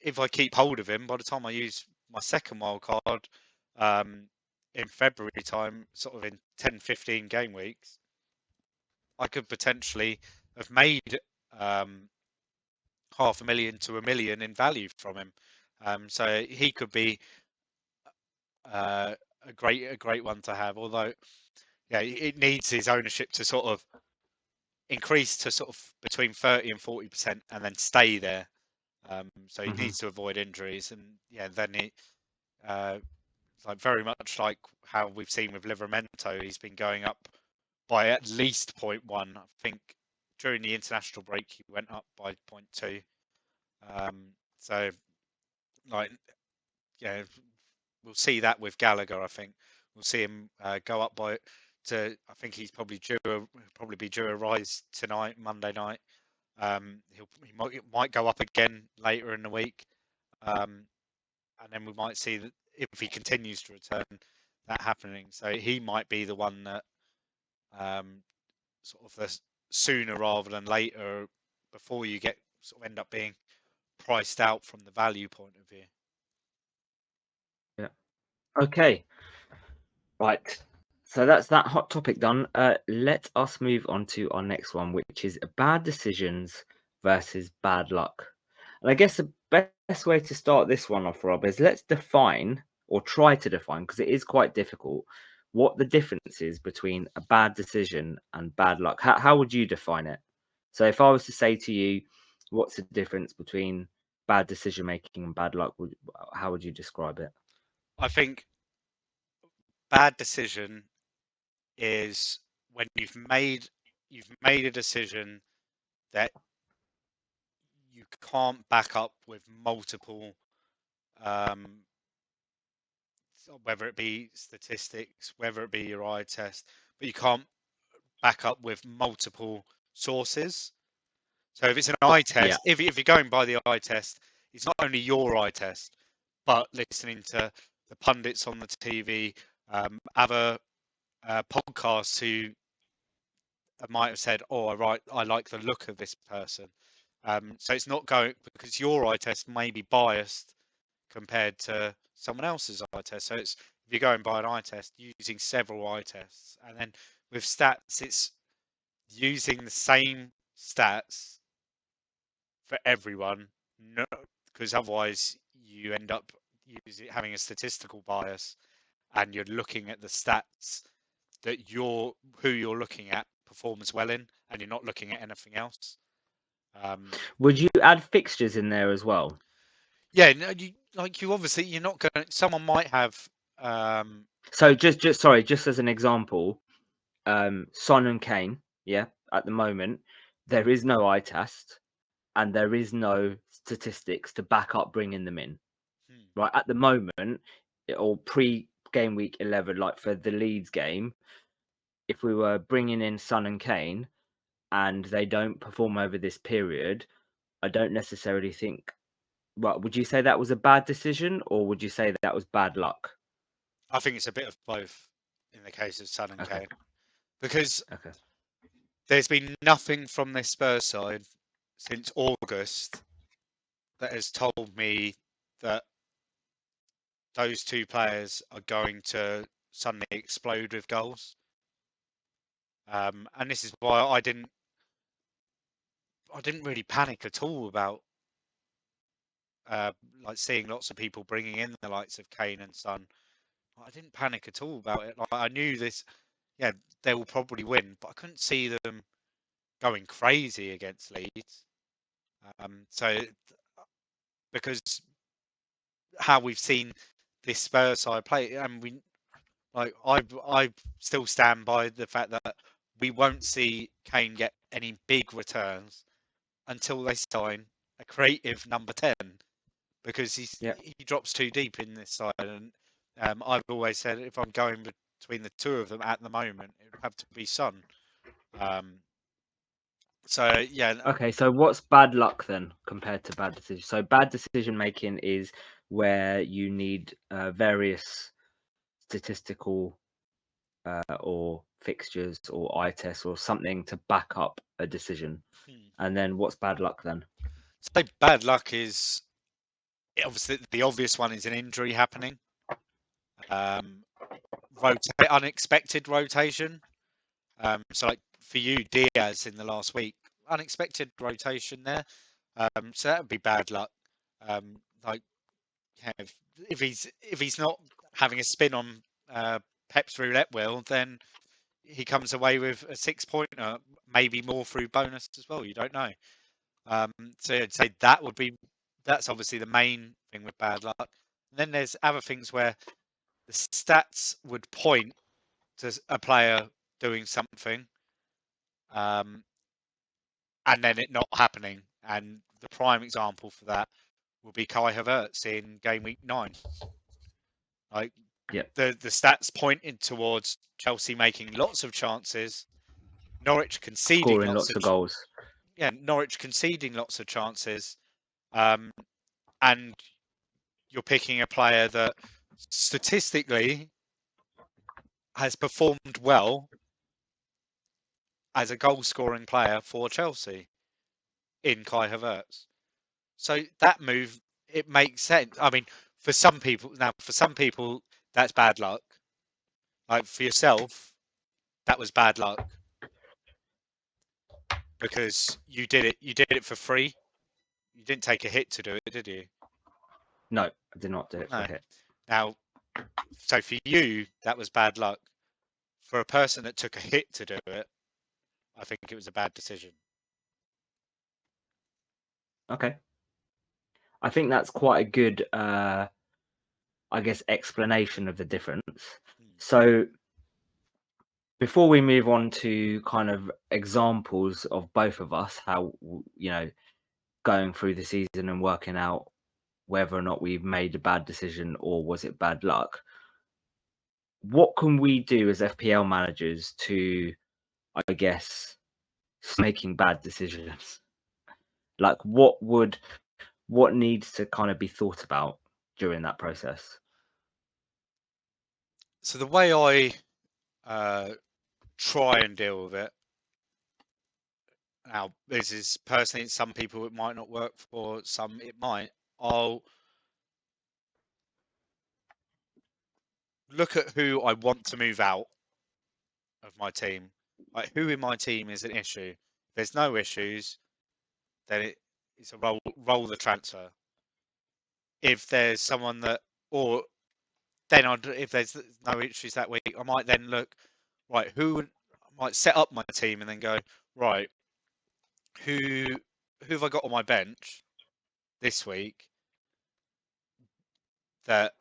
Speaker 2: if I keep hold of him, by the time I use my second wild card in February time, sort of in 10, 15 game weeks, I could potentially have made $500,000 to $1 million in value from him. So he could be a great one to have. Although, yeah, it needs his ownership to sort of increase to sort of between 30 and 40%, and then stay there. So he needs to avoid injuries, and yeah, then he like very much like how we've seen with Livramento, he's been going up by at least 0.1. I think during the international break he went up by 0.2. So like, yeah, we'll see that with Gallagher. I think we'll see him go up by to. I think he's probably be due a rise tonight, Monday night. He might go up again later in the week, and then we might see that if he continues to return, that happening. So he might be the one that sort of the sooner rather than later, before you get sort of end up being priced out from the value point of view.
Speaker 3: Yeah. Okay. Right. So that's that hot topic done. Let us move on to our next one, which is bad decisions versus bad luck. And I guess the best way to start this one off, Rob, is let's define, or try to define, because it is quite difficult, what the difference is between a bad decision and bad luck. How would you define it? So if I was to say to you, what's the difference between bad decision making and bad luck, how would you describe it?
Speaker 2: I think bad decision is when you've made a decision that you can't back up with multiple, whether it be statistics, whether it be your eye test, but you can't back up with multiple sources. So if it's an eye test, if you're going by the eye test, it's not only your eye test, but listening to the pundits on the TV, other podcasts who might have said, "Oh, I like the look of this person." So it's not going because your eye test may be biased compared to someone else's eye test. So it's if you're going by an eye test, using several eye tests, and then with stats, it's using the same stats for everyone. No, because otherwise you end up having a statistical bias, and you're looking at the stats that who you're looking at performs well in, and you're not looking at anything else.
Speaker 3: Would you add fixtures in there as well?
Speaker 2: Yeah, no, you obviously you're not going. Someone might have.
Speaker 3: So just as an example, Son and Kane, at the moment, there is no eye test and there is no statistics to back up bringing them in. Right at the moment, or pre-game week 11, like for the Leeds game, if we were bringing in Son and Kane and they don't perform over this period, I don't necessarily think. Well, would you say that was a bad decision, or would you say that was bad luck?
Speaker 2: I think it's a bit of both in the case of Son and
Speaker 3: Okay.
Speaker 2: Kane, because
Speaker 3: Okay.
Speaker 2: there's been nothing from this Spurs side since August that has told me that those two players are going to suddenly explode with goals. And this is why I didn't really panic at all about like seeing lots of people bringing in the likes of Kane and Son. I didn't panic at all about it. Like, I knew this, yeah, they will probably win, but I couldn't see them going crazy against Leeds. So because how we've seen this Spurs side play, and I still stand by the fact that we won't see Kane get any big returns until they sign a creative number 10, because he drops too deep in this side. And I've always said if I'm going between the two of them at the moment, it would have to be Son. So yeah.
Speaker 3: Okay, so what's bad luck then compared to bad decision? So bad decision making is where you need various statistical or fixtures or eye tests or something to back up a decision. And then what's bad luck then?
Speaker 2: So bad luck is obviously the obvious one is an injury happening. Unexpected rotation. So like for you, Diaz in the last week, unexpected rotation there. So that would be bad luck. Like if he's not having a spin on Pep's roulette wheel, then he comes away with a 6-pointer, maybe more through bonus as well. You don't know. So I'd say that's obviously the main thing with bad luck. And then there's other things where the stats would point to a player doing something, and then it not happening. And the prime example for that will be Kai Havertz in game week 9. Like the stats pointed towards Chelsea making lots of chances, Norwich conceding
Speaker 3: scoring lots of goals.
Speaker 2: Yeah, Norwich conceding lots of chances, and you're picking a player that statistically has performed well as a goal-scoring player for Chelsea in Kai Havertz. So that move, it makes sense. I mean, for some people, that's bad luck. Like for yourself, that was bad luck because you did it for free. You didn't take a hit to do it, did you?
Speaker 3: No, I did not do it for a hit.
Speaker 2: Now, so for you, that was bad luck. For a person that took a hit to do it, I think it was a bad decision.
Speaker 3: Okay. I think that's quite a good, I guess, explanation of the difference. So before we move on to kind of examples of both of us, how, going through the season and working out whether or not we've made a bad decision or was it bad luck, what can we do as FPL managers to, I guess, making bad decisions? Like what needs to kind of be thought about during that process?
Speaker 2: So the way I try and deal with it, now this is personally, some people it might not work for, some it might. I'll look at who I want to move out of my team. Like who in my team is an issue. If there's no issues, then it's a roll the transfer. If there's someone that, or then if there's no issues that week, I might then look, right, I might set up my team and then go, right, who have I got on my bench this week that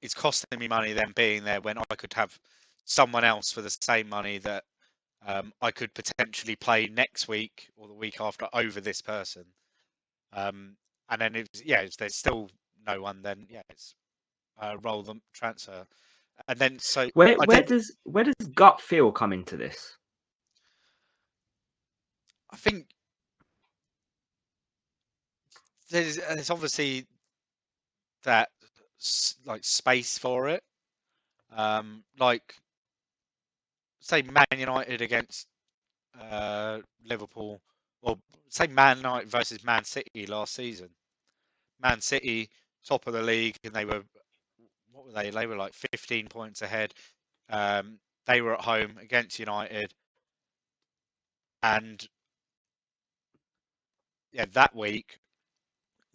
Speaker 2: is costing me money then being there when I could have someone else for the same money that I could potentially play next week or the week after over this person. And then if there's still no one, then it's roll them transfer. And then so
Speaker 3: where does gut feel come into this?
Speaker 2: I think there's obviously that like space for it. Like say Man United against Liverpool, or say Man United versus Man City last season. Man City top of the league, and they were what were they? They were like 15 points ahead. They were at home against United, and that week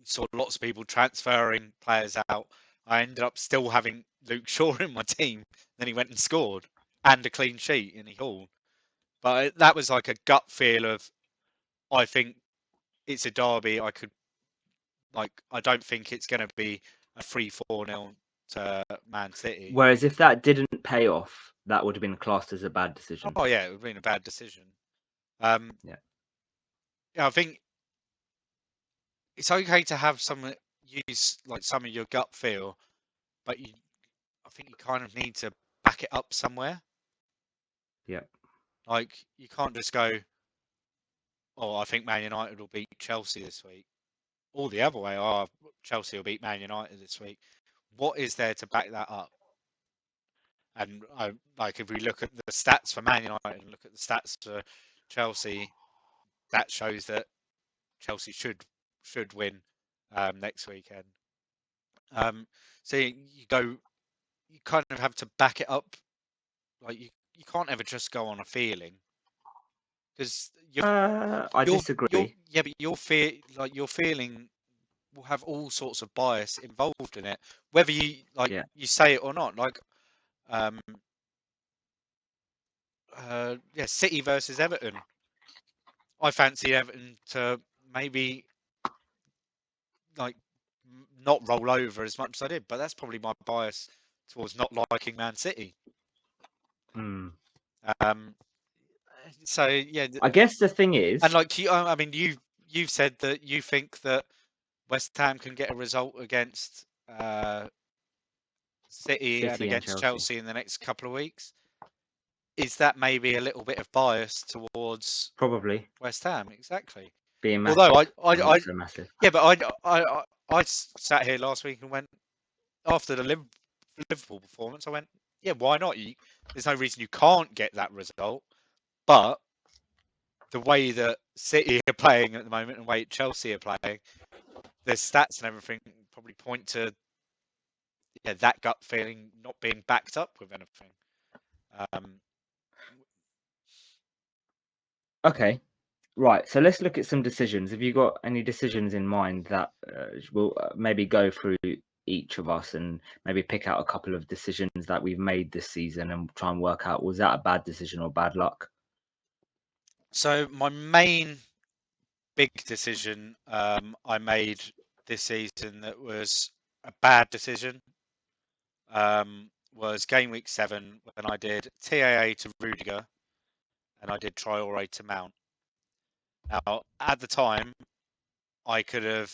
Speaker 2: saw lots of people transferring players out. I ended up still having Luke Shaw in my team. Then he went and scored and a clean sheet in the Hall. But that was like a gut feel of, I think it's a derby. I don't think it's going to be a 3-4-0 to Man City.
Speaker 3: Whereas if that didn't pay off, that would have been classed as a bad decision.
Speaker 2: Oh yeah, it would have been a bad decision.
Speaker 3: Yeah,
Speaker 2: I think it's okay to have use like some of your gut feel, but I think you kind of need to back it up somewhere.
Speaker 3: Yeah.
Speaker 2: Like you can't just go, "Oh, I think Man United will beat Chelsea this week," or the other way, "Oh, Chelsea will beat Man United this week." What is there to back that up? And like if we look at the stats for Man United and look at the stats for Chelsea, that shows that Chelsea should win next weekend. So you kind of have to back it up. Like you can't ever just go on a feeling, because
Speaker 3: I disagree.
Speaker 2: but your feeling will have all sorts of bias involved in it, whether you you say it or not. Like City versus Everton. I fancy Everton to maybe like not roll over as much as I did, but that's probably my bias towards not liking Man City. So yeah,
Speaker 3: I guess the thing is,
Speaker 2: and like I mean, you've said that you think that West Ham can get a result against City and against Chelsea in the next couple of weeks. Is that maybe a little bit of bias towards
Speaker 3: probably
Speaker 2: West Ham? Exactly.
Speaker 3: being massive.
Speaker 2: Although
Speaker 3: not so massive.
Speaker 2: Yeah, but I sat here last week and went, after the Liverpool performance, I went, yeah, why not? There's no reason you can't get that result. But the way that City are playing at the moment and the way Chelsea are playing, their stats and everything probably point to that gut feeling not being backed up with anything.
Speaker 3: Okay, right. So let's look at some decisions. Have you got any decisions in mind that we'll maybe go through each of us and maybe pick out a couple of decisions that we've made this season and try and work out, was that a bad decision or bad luck?
Speaker 2: So my main big decision I made this season that was a bad decision was game week 7 when I did TAA to Rudiger and I did Traore to Mount. Now, at the time, I could have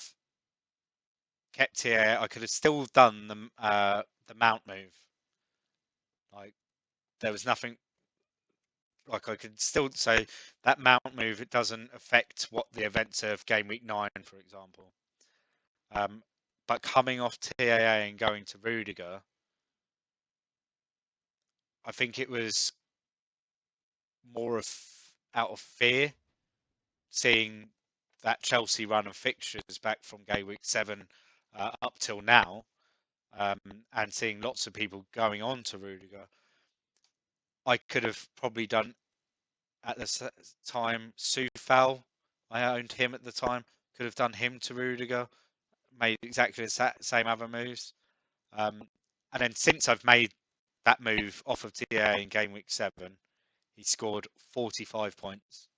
Speaker 2: kept TAA. I could have still done the Mount move. Like there was nothing. Like I could still say that Mount move. It doesn't affect what the events of game week 9, for example. But coming off TAA and going to Rudiger, I think it was more out of fear, seeing that Chelsea run of fixtures back from game week 7 up till now, and seeing lots of people going on to Rudiger. I could have probably done at the time Soufal. I owned him at the time. Could have done him to Rudiger, made exactly the same other moves. And then since I've made that move off of TA in game week 7, he scored 45 points.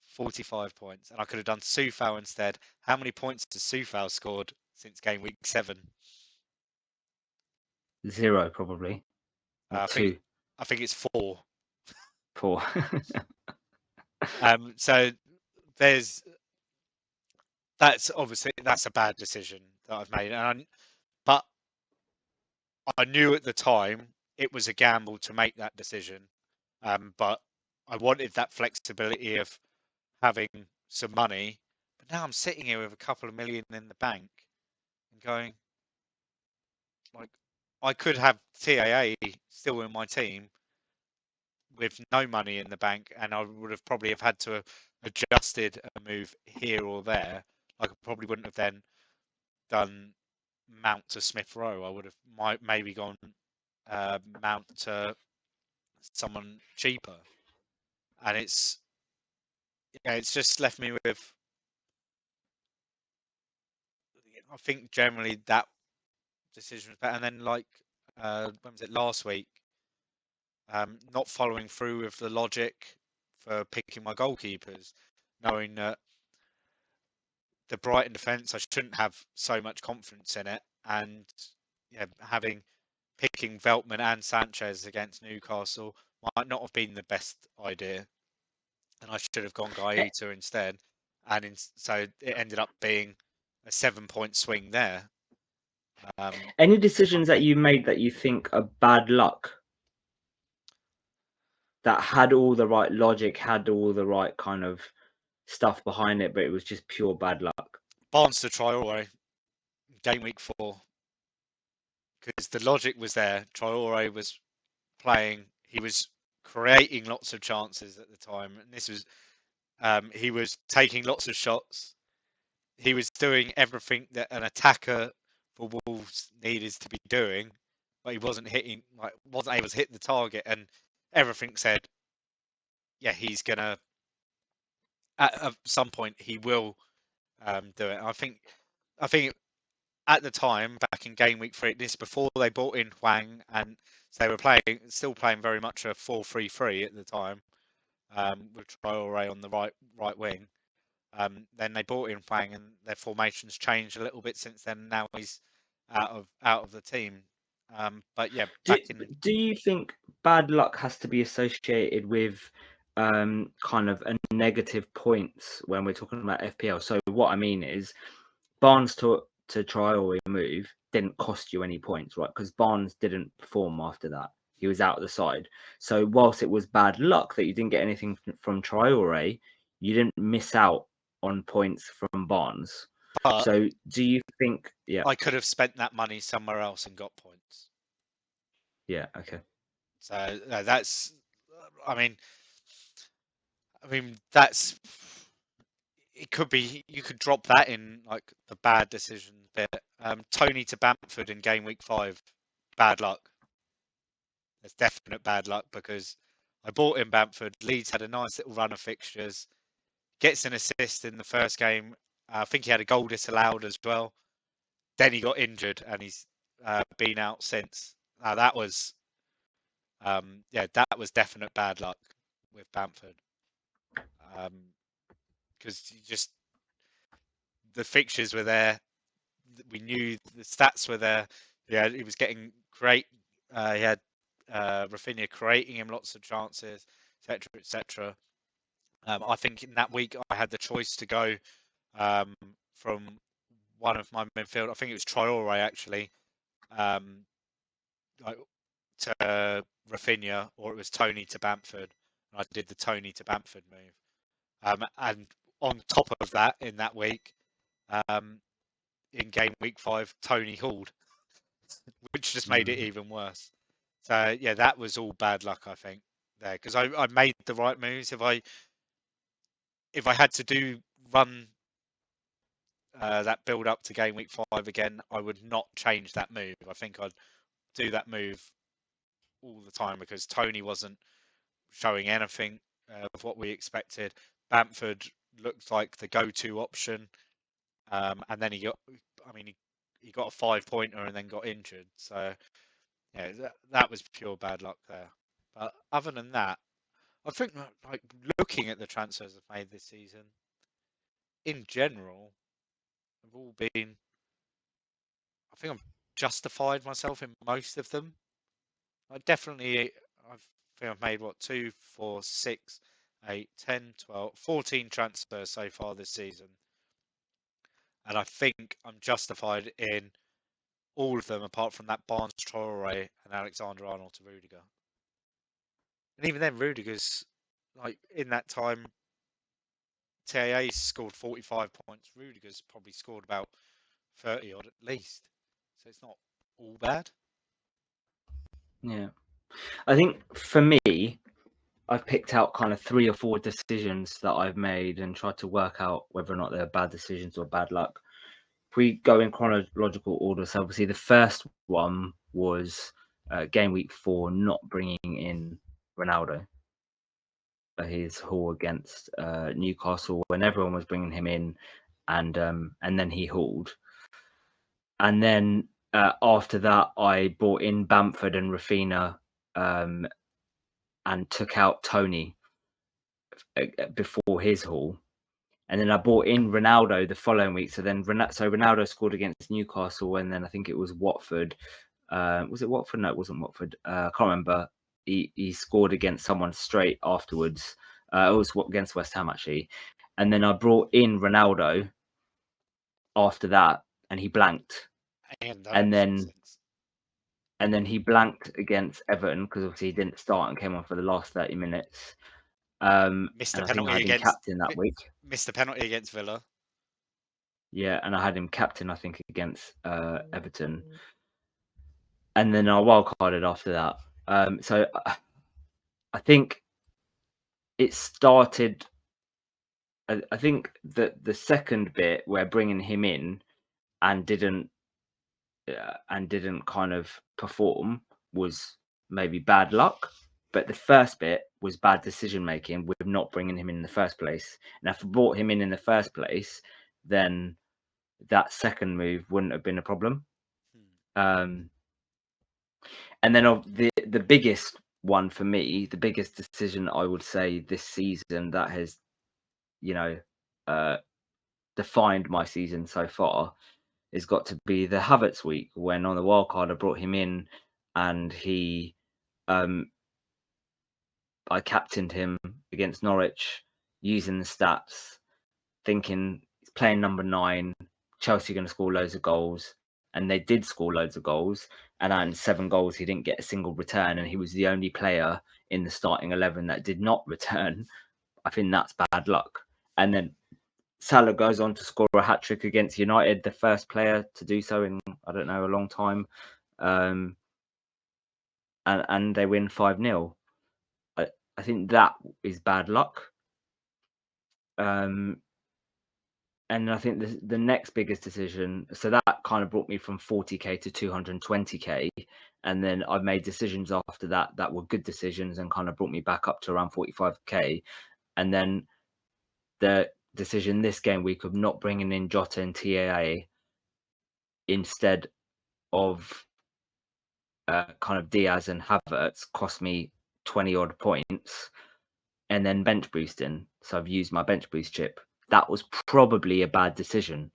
Speaker 2: 45 points. And I could have done Soufal instead. How many points has Soufal scored since game week 7?
Speaker 3: 0, probably. Or
Speaker 2: I
Speaker 3: two?
Speaker 2: think it's 4.
Speaker 3: 4.
Speaker 2: So that's obviously a bad decision that I've made, but I knew at the time it was a gamble to make that decision. But I wanted that flexibility of having some money. But now I'm sitting here with a couple of million in the bank and going, like, I could have TAA still in my team with no money in the bank, and I would have probably have had to have adjusted a move here or there. Like, I probably wouldn't have then done Mount to Smith Rowe. I would have maybe gone Mount to someone cheaper, and it's just left me with. I think generally that decision was better, and then like when was it last week? Not following through with the logic for picking my goalkeepers, knowing that the Brighton defence I shouldn't have so much confidence in it, and picking Veltman and Sanchez against Newcastle might not have been the best idea, and I should have gone Gaeta instead, and so it ended up being a 7-point swing there.
Speaker 3: Any decisions that you made that you think are bad luck? That had all the right logic, had all the right kind of stuff behind it, but it was just pure bad luck.
Speaker 2: Barnes to Traore, game week 4, because the logic was there. Traore was playing, he was creating lots of chances at the time, and this was he was taking lots of shots. He was doing everything that an attacker for Wolves needed to be doing, but he wasn't able to hit the target, and everything said, yeah, he's gonna at some point he will do it. I think at the time back in game week 3, this before they brought in Hwang, and so they were still playing very much a 4-3-3 at the time, with Traore on the right wing. Then they brought in Hwang, and their formations changed a little bit since then. Now he's out of the team. But yeah,
Speaker 3: do you think bad luck has to be associated with kind of a negative points when we're talking about FPL? So what I mean is, Barnes to Traore move didn't cost you any points, right? Because Barnes didn't perform after that. He was out of the side. So whilst it was bad luck that you didn't get anything from Traore, you didn't miss out on points from Barnes.
Speaker 2: But
Speaker 3: so do you think? Yeah.
Speaker 2: I could have spent that money somewhere else and got points.
Speaker 3: Yeah. Okay.
Speaker 2: So that's. I mean, that's. It could be you could drop that in like the bad decisions bit. Tony to Bamford in game week 5, bad luck. There's definite bad luck because I bought in Bamford. Leeds had a nice little run of fixtures. Gets an assist in the first game. I think he had a goal disallowed as well. Then he got injured and he's been out since. Now that was, that was definite bad luck with Bamford, because the fixtures were there. We knew the stats were there. Yeah, he was getting great. He had Rafinha creating him lots of chances, etc., etc. I think in that week I had the choice to go from one of my midfield. I think it was Traore actually, like, to Rafinha, or it was Tony to Bamford. And I did the Tony to Bamford move. And on top of that, in that week, in game week 5, Tony hauled, which just made it even worse. So yeah, that was all bad luck, I think, there, because I made the right moves. If I had to run that build up to game week 5 again, I would not change that move. I think I'd do that move all the time because Tony wasn't showing anything of what we expected. Bamford looked like the go-to option, and then he got a 5-pointer and then got injured. So yeah, that was pure bad luck there. But other than that, I think like looking at the transfers I've made this season, in general, have all been. I think I've justified myself in most of them. I definitely, I think I've made what 2, 4, 6, 8, 10, 12, 14 transfers so far this season, and I think I'm justified in all of them apart from that Barnes Traore and Alexander Arnold to Rudiger. And even then, Rudiger's like in that time, TAA scored 45 points. Rudiger's probably scored about 30 odd at least. So it's not all bad.
Speaker 3: Yeah. I think for me, I've picked out kind of 3 or 4 decisions that I've made and tried to work out whether or not they're bad decisions or bad luck. If we go in chronological order, so obviously the first one was game week 4, not bringing in Ronaldo. His haul against Newcastle when everyone was bringing him in, and then he hauled. And then after that, I brought in Bamford and Rafinha, and took out Tony before his haul. And then I bought in Ronaldo the following week. So Ronaldo scored against Newcastle, and then I think it was Watford. Was it Watford? No, it wasn't Watford. I can't remember. He scored against someone straight afterwards. It was against West Ham actually. And then I brought in Ronaldo after that, and he blanked. And then he blanked against Everton because obviously he didn't start and came on for the last 30 minutes.
Speaker 2: Missed
Speaker 3: And
Speaker 2: the
Speaker 3: I think I
Speaker 2: penalty
Speaker 3: had him
Speaker 2: against
Speaker 3: captain that week.
Speaker 2: Missed the penalty against Villa.
Speaker 3: Yeah, and I had him captain, I think, against Everton. And then I wildcarded after that. So I think it started. I think that the second bit where bringing him in and didn't kind of perform was maybe bad luck. But the first bit was bad decision making with not bringing him in the first place. And if I brought him in the first place, then that second move wouldn't have been a problem. And then the biggest one for me, the biggest decision I would say this season that has, defined my season so far, has got to be the Havertz week when on the wildcard I brought him in, and I captained him against Norwich using the stats, thinking he's playing number 9, Chelsea are going to score loads of goals. And they did score loads of goals. And out in 7 goals, he didn't get a single return. And he was the only player in the starting 11 that did not return. I think that's bad luck. And then Salah goes on to score a hat-trick against United, the first player to do so in, I don't know, a long time. And they win 5-0. I think that is bad luck. And I think the next biggest decision, so that kind of brought me from 40k to 220k. And then I made decisions after that were good decisions and kind of brought me back up to around 45k. And then the decision this game week of not bringing in Jota and TAA instead of kind of Diaz and Havertz cost me 20 odd points. And then bench boosting. So I've used my bench boost chip. That was probably a bad decision,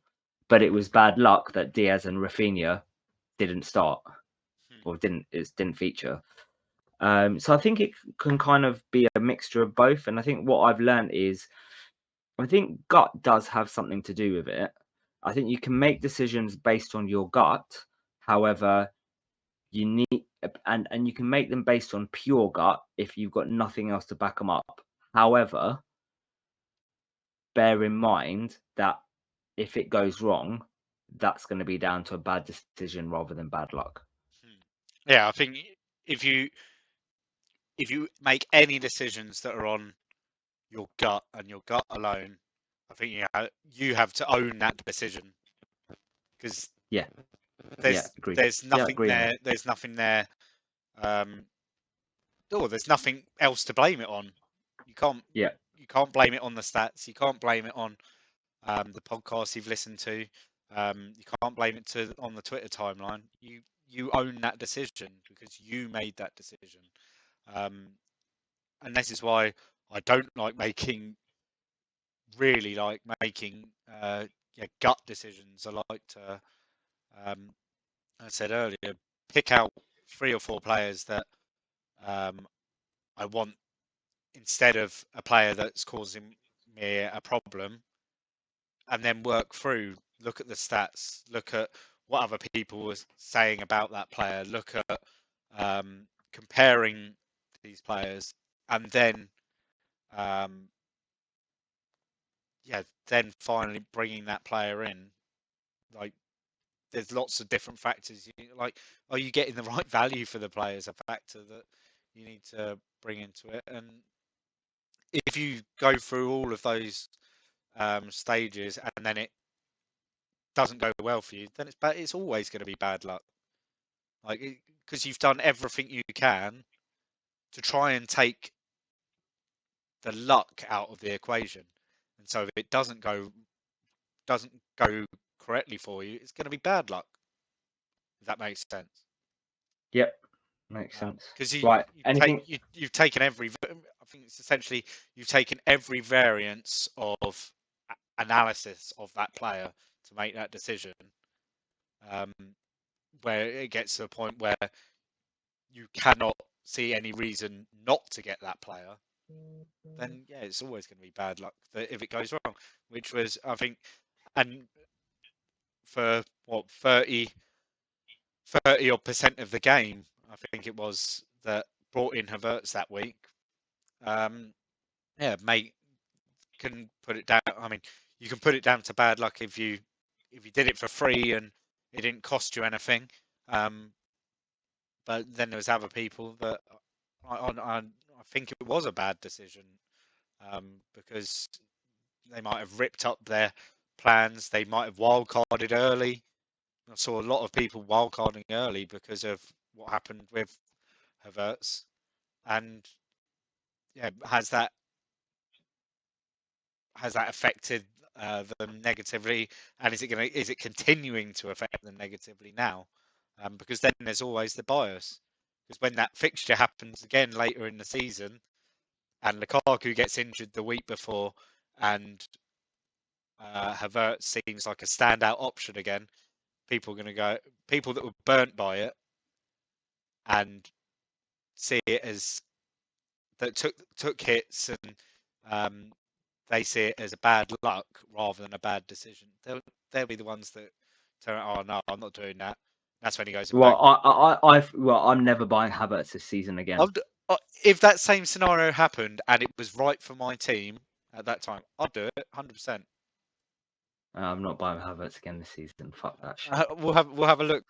Speaker 3: but it was bad luck that Diaz and Rafinha didn't start or didn't feature. So I think it can kind of be a mixture of both. And I think what I've learned is, I think gut does have something to do with it. I think you can make decisions based on your gut. However, you need, and you can make them based on pure gut if you've got nothing else to back them up. However, bear in mind that if it goes wrong, that's going to be down to a bad decision rather than bad luck.
Speaker 2: Yeah, I think if you make any decisions that are on your gut and your gut alone, I think you have to own that decision, because there's nothing there. There's nothing there. There's nothing else to blame it on. You can't blame it on the stats. You can't blame it on the podcast you've listened to. You can't blame it on the Twitter timeline. You own that decision because you made that decision. And this is why I don't like making gut decisions. I like to, I said earlier, pick out 3 or 4 players that I want, instead of a player that's causing me a problem, and then work through, look at the stats, look at what other people were saying about that player, look at comparing these players, and then then finally bringing that player in. Like, there's lots of different factors. Like, are you getting the right value for the player is a factor that you need to bring into it. And if you go through all of those stages and then it doesn't go well for you, then it's always going to be bad luck. Like, because you've done everything you can to try and take the luck out of the equation. And so if it doesn't go correctly for you, it's going to be bad luck. If that makes sense.
Speaker 3: Yep, makes sense.
Speaker 2: Because you've taken every. I think it's essentially you've taken every variance of analysis of that player to make that decision. Where it gets to the point where you cannot see any reason not to get that player, then yeah, it's always going to be bad luck if it goes wrong. Which was, I think, and for what 30 odd % of the game, I think it was, that brought in Havertz that week. Mate can put it down. I mean, you can put it down to bad luck if you did it for free and it didn't cost you anything. But then there was other people that I think it was a bad decision, because they might have ripped up their plans. They might have wildcarded early. I saw a lot of people wildcarding early because of what happened with Havertz. And yeah, has that affected them negatively? And is it continuing to affect them negatively now? Because then there's always the bias. Because when that fixture happens again later in the season, and Lukaku gets injured the week before, and Havertz seems like a standout option again, people that were burnt by it and see it as that took hits, and they see it as a bad luck rather than a bad decision. They'll be the ones that turn, oh no, I'm not doing that. That's when he goes.
Speaker 3: Well, I'm never buying Havertz this season again.
Speaker 2: If that same scenario happened and it was right for my team at that time, I'd do it 100%.
Speaker 3: I'm not buying Havertz again this season. Fuck that shit.
Speaker 2: We'll have a look.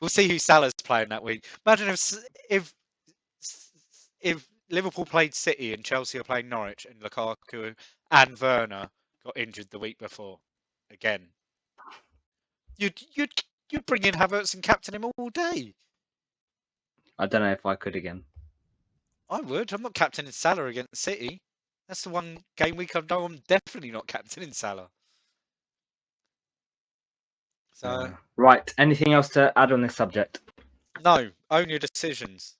Speaker 2: We'll see who Salah's playing that week. Imagine if Liverpool played City and Chelsea are playing Norwich and Lukaku and Werner got injured the week before again. You'd bring in Havertz and captain him all day.
Speaker 3: I don't know if I could again.
Speaker 2: I would. I'm not captaining Salah against City. That's the one game week I know I'm definitely not captaining Salah. So
Speaker 3: right. Anything else to add on this subject?
Speaker 2: No. Own your decisions.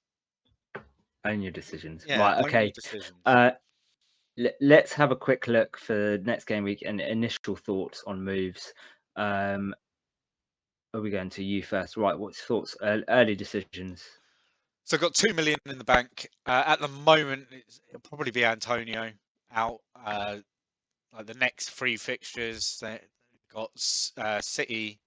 Speaker 3: Own your decisions.
Speaker 2: Yeah,
Speaker 3: right. Okay.
Speaker 2: Own your decisions.
Speaker 3: Let's have a quick look for next game week and initial thoughts on moves. Are we going to you first? Right. What's your thoughts? Early decisions.
Speaker 2: So I've got 2 million in the bank. At the moment, it'll probably be Antonio out. Like the next 3 fixtures, they've got City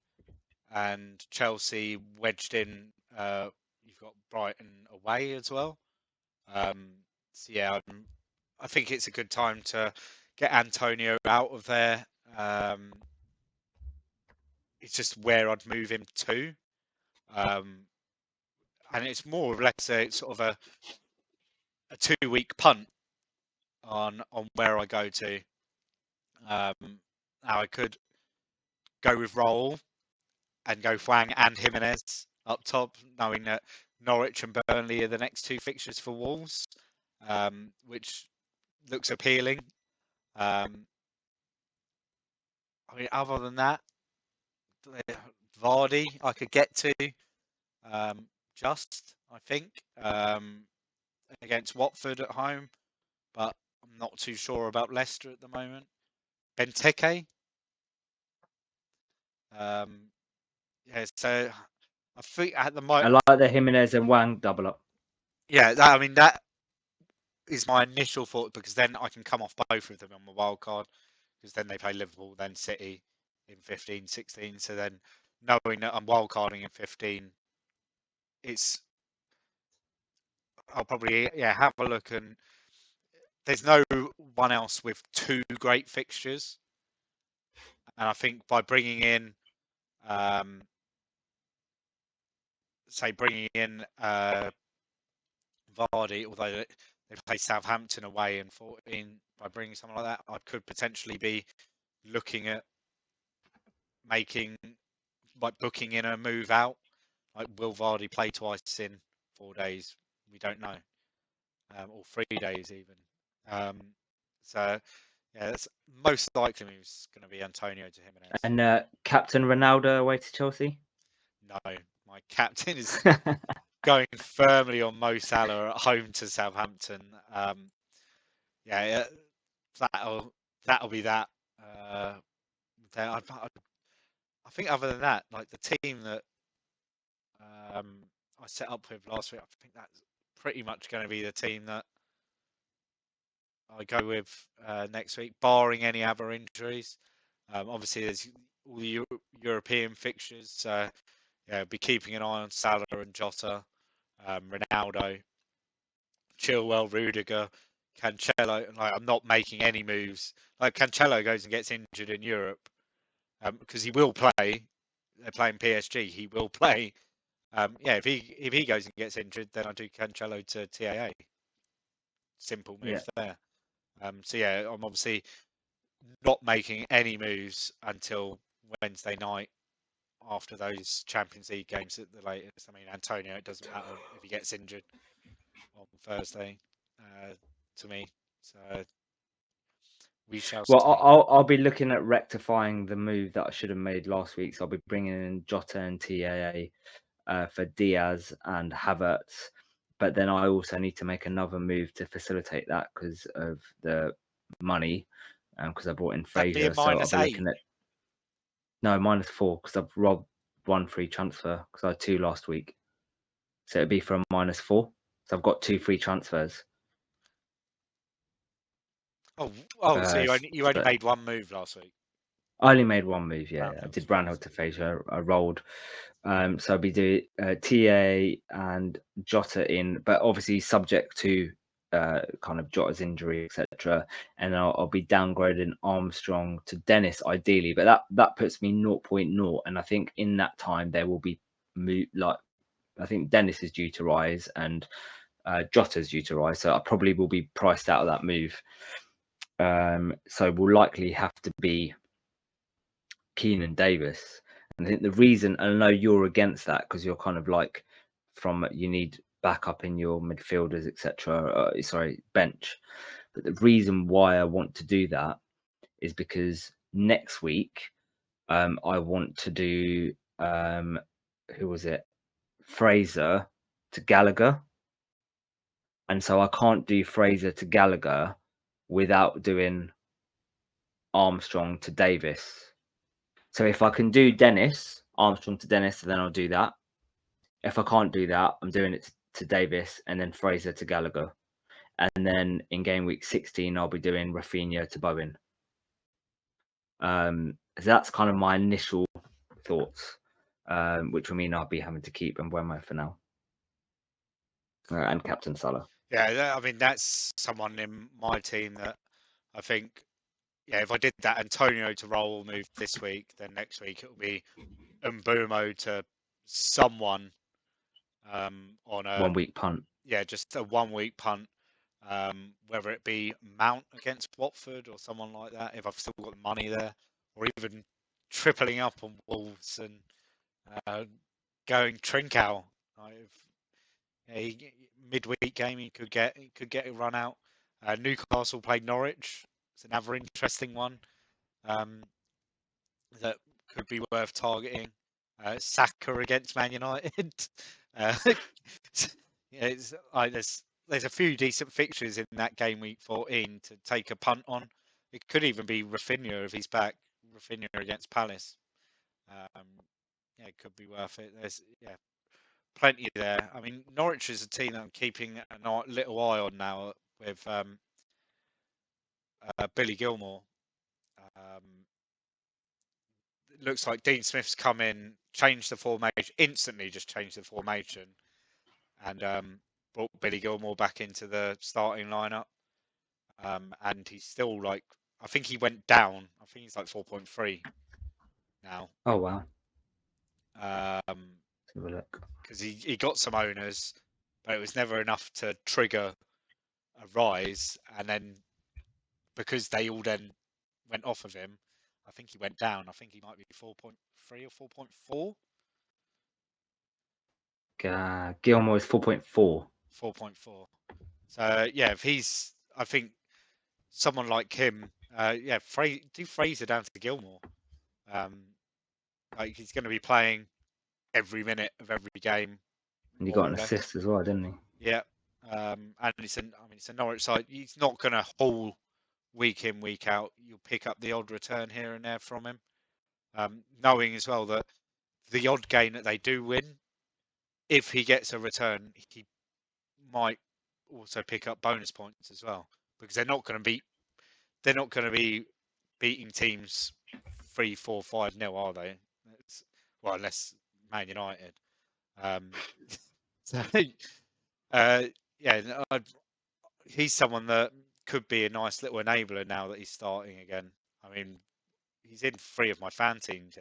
Speaker 2: and Chelsea wedged in. You've got Brighton away as well. So yeah, I think it's a good time to get Antonio out of there. It's just where I'd move him to. And it's more or less a sort of a 2-week punt on where I go to. Now I could go with Raul and go Hwang and Jimenez up top, knowing that Norwich and Burnley are the next 2 fixtures for Wolves, which looks appealing. I mean, other than that, Vardy I could get to, I think, against Watford at home, but I'm not too sure about Leicester at the moment. Benteke. Yeah, so I think at the moment
Speaker 3: I like the Jimenez and Hwang double up.
Speaker 2: Yeah, I mean that is my initial thought, because then I can come off both of them on the wild card, because then they play Liverpool, then City in 15, 16. So then knowing that I'm wild carding in 15, I'll probably have a look, and there's no one else with two great fixtures, and I think by bringing in Vardy, although they play Southampton away in 14, by bringing someone like that, I could potentially be looking at booking in a move out. Like, will Vardy play twice in 4 days? We don't know, or 3 days even. So yeah, that's most likely it's going to be Antonio to Jimenez.
Speaker 3: And Captain Ronaldo away to Chelsea?
Speaker 2: No, my captain is going firmly on Mo Salah at home to Southampton. That'll be that. I think other than that, like the team that I set up with last week, I think that's pretty much going to be the team that I go with next week, barring any other injuries. Obviously, there's all the European fixtures, so yeah, be keeping an eye on Salah and Jota, Ronaldo, Chilwell, Rudiger, Cancelo. Like, I'm not making any moves. Like, Cancelo goes and gets injured in Europe, because he will play. They're playing PSG. He will play. If he goes and gets injured, then I do Cancelo to TAA. Simple move there. So yeah, I'm obviously not making any moves until Wednesday night after those Champions League games at the latest. I mean, Antonio, it doesn't matter if he gets injured on Thursday to me. So we shall see.
Speaker 3: Well, I'll be looking at rectifying the move that I should have made last week. So I'll be bringing in Jota and TAA for Diaz and Havertz. But then I also need to make another move to facilitate that because of the money, because I brought in
Speaker 2: That'd be a
Speaker 3: Fraser. So I'll be
Speaker 2: -8.
Speaker 3: looking at -4 because I've robbed 1 free transfer because I had 2 last week. So it'd be for a -4. So I've got 2 free transfers.
Speaker 2: So you only made one move last week.
Speaker 3: I only made one move, yeah. I
Speaker 2: Brownhill
Speaker 3: did
Speaker 2: to
Speaker 3: Brownhill to Fraser. I rolled. So I'll be doing TA and Jota in, but obviously subject to kind of Jota's injury, etc. And I'll be downgrading Armstrong to Dennis ideally, but that puts me 0.0. And I think in that time there will be I think Dennis is due to rise and Jota's due to rise, so I probably will be priced out of that move. So we'll likely have to be Keenan Davis. And I think the reason, and I know you're against that because you're kind of like you need backup in your midfielders, etc. Bench. But the reason why I want to do that is because next week I want to do who was it? Fraser to Gallagher. And so I can't do Fraser to Gallagher without doing Armstrong to Davis. So if I can do Armstrong to Dennis, then I'll do that. If I can't do that, I'm doing it to Davis and then Fraser to Gallagher. And then in game week 16, I'll be doing Rafinha to Bowen. So that's kind of my initial thoughts, which will mean I'll be having to keep Mbeumo for now. And Captain Salah.
Speaker 2: Yeah, I mean, that's someone in my team that I think, if I did that Antonio to roll move this week, then next week it'll be Mbeumo to someone on a
Speaker 3: 1 week punt.
Speaker 2: Yeah, just a 1 week punt, whether it be Mount against Watford or someone like that, if I've still got the money there, or even tripling up on Wolves and going Trincao. Midweek game, he could get a run out. Newcastle played Norwich. It's another interesting one that could be worth targeting. Saka against Man United. It's like there's a few decent fixtures in that game week 14 to take a punt on. It could even be Rafinha if he's back. Rafinha against Palace. It could be worth it. There's plenty there. I mean, Norwich is a team that I'm keeping a little eye on now with Billy Gilmore. It looks like Dean Smith's come in, changed the formation, instantly just changed the formation, and brought Billy Gilmore back into the starting lineup. And he's still like, I think he went down. I think he's like 4.3 now.
Speaker 3: Oh wow.
Speaker 2: Because
Speaker 3: Let's have a look.
Speaker 2: he got some owners, but it was never enough to trigger a rise. And then because they all then went off of him, I think he went down. I think he might be 4.3 or 4.4.
Speaker 3: Gilmore is 4.4.
Speaker 2: 4.4. So yeah, if he's, I think someone like him, yeah, do Fraser down to Gilmore. Like he's going to be playing every minute of every game.
Speaker 3: And he
Speaker 2: more
Speaker 3: got
Speaker 2: or
Speaker 3: an
Speaker 2: less.
Speaker 3: assist as well, didn't he?
Speaker 2: Yeah, and it's a Norwich side. He's not going to haul week in, week out. You'll pick up the odd return here and there from him, knowing as well that the odd game that they do win, if he gets a return, he might also pick up bonus points as well, because they're not going to be beating teams 3-4, 5-0, are they? Well, unless Man United. So, yeah, he's someone that could be a nice little enabler now that he's starting again. I mean, he's in 3 of my fan teams.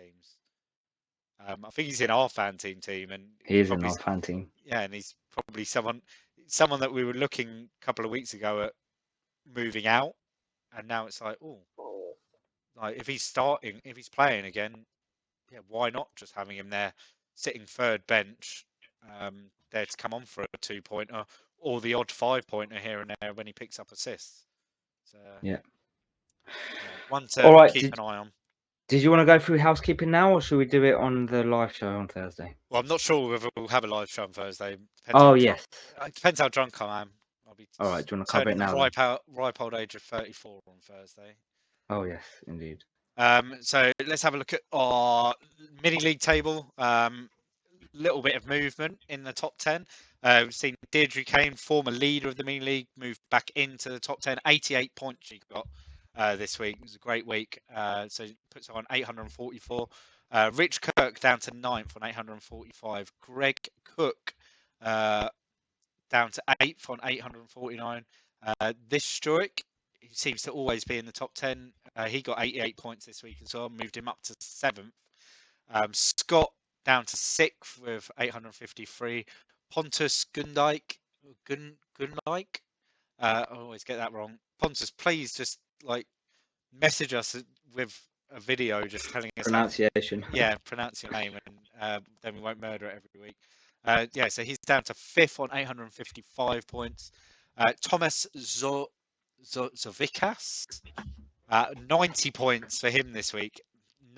Speaker 2: I think he's in our fan team, and
Speaker 3: He is in our fan team.
Speaker 2: Yeah, and he's probably someone that we were looking a couple of weeks ago at moving out, and now it's like, oh, like if he's playing again, yeah, why not just having him there, sitting third bench, there to come on for a 2-pointer or the odd 5-pointer here and there when he picks up assists. So
Speaker 3: yeah,
Speaker 2: one to
Speaker 3: all right,
Speaker 2: keep an eye on.
Speaker 3: Did you want to go through housekeeping now, or should we do it on the live show on Thursday?
Speaker 2: Well, I'm not sure whether we'll have a live show on Thursday.
Speaker 3: Yes.
Speaker 2: It depends how drunk I am. I'll be
Speaker 3: All right, do you want to cover it now?
Speaker 2: Ripe old age of 34 on Thursday.
Speaker 3: Oh yes, indeed.
Speaker 2: So let's have a look at our mini league table. Little bit of movement in the top 10. We've seen Deirdre Kane, former leader of the mini league, move back into the top 10. 88 points she got this week. It was a great week. So it puts her on 844. Rich Kirk down to 9th on 845. Greg Cook down to 8th on 849. This Stroik, he seems to always be in the top 10. He got 88 points this week as well, moved him up to 7th. Scott down to 6th with 853. Pontus Gundike. I always get that wrong. Pontus, please just message us with a video just telling us
Speaker 3: pronunciation.
Speaker 2: Pronounce your name, and then we won't murder it every week. So he's down to 5th on 855 points. Thomas Zovikas, 90 points for him this week.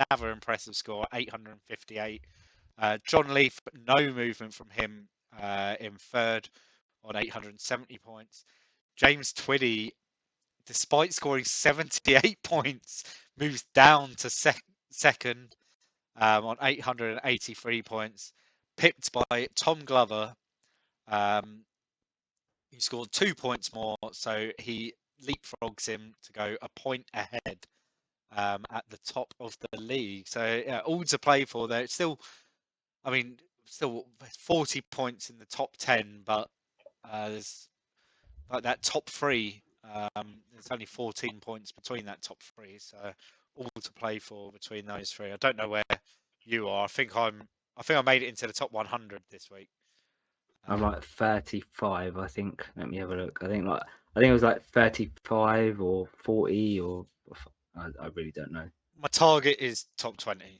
Speaker 2: Another impressive score, 858. John Leaf, no movement from him in 3rd on 870 points. James Twiddy, despite scoring 78 points, moves down to 2nd on 883 points. Pipped by Tom Glover, who scored 2 points more, so he leapfrogs him to go a point ahead at the top of the league. So yeah, all to play for there. It's still 40 points in the top 10, but there's like that top 3. There's only 14 points between that top 3, so all to play for between those 3. I don't know where you are. I think I made it into the top 100 this week.
Speaker 3: I'm like 35, I think. Let me have a look. I think it was like 35 or 40 or I really don't know.
Speaker 2: My target is top 20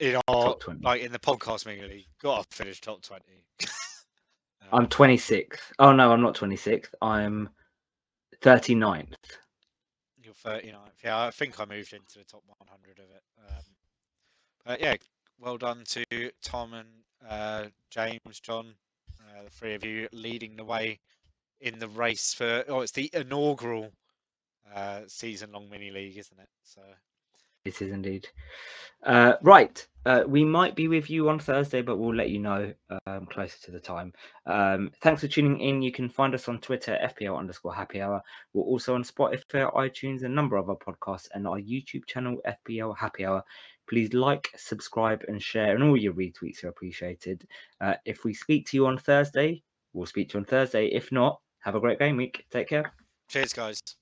Speaker 2: in our
Speaker 3: top 20.
Speaker 2: in the podcast league. Got to finish top 20.
Speaker 3: I'm 26th. Oh no, I'm not 26th. I'm 39th.
Speaker 2: You're 39th. Yeah, I think I moved into the top 100 of it. But yeah, well done to Tom and James, John, the 3 of you leading the way in the race for. Oh, it's the inaugural season-long mini league, isn't it? So
Speaker 3: It is indeed. Right. We might be with you on Thursday, but we'll let you know closer to the time. Thanks for tuning in. You can find us on Twitter, FPL_happy hour. We're also on Spotify, iTunes, a number of other podcasts, and our YouTube channel, FPL Happy Hour. Please like, subscribe, and share, and all your retweets are appreciated. If we speak to you on Thursday, we'll speak to you on Thursday. If not, have a great game week. Take care.
Speaker 2: Cheers, guys.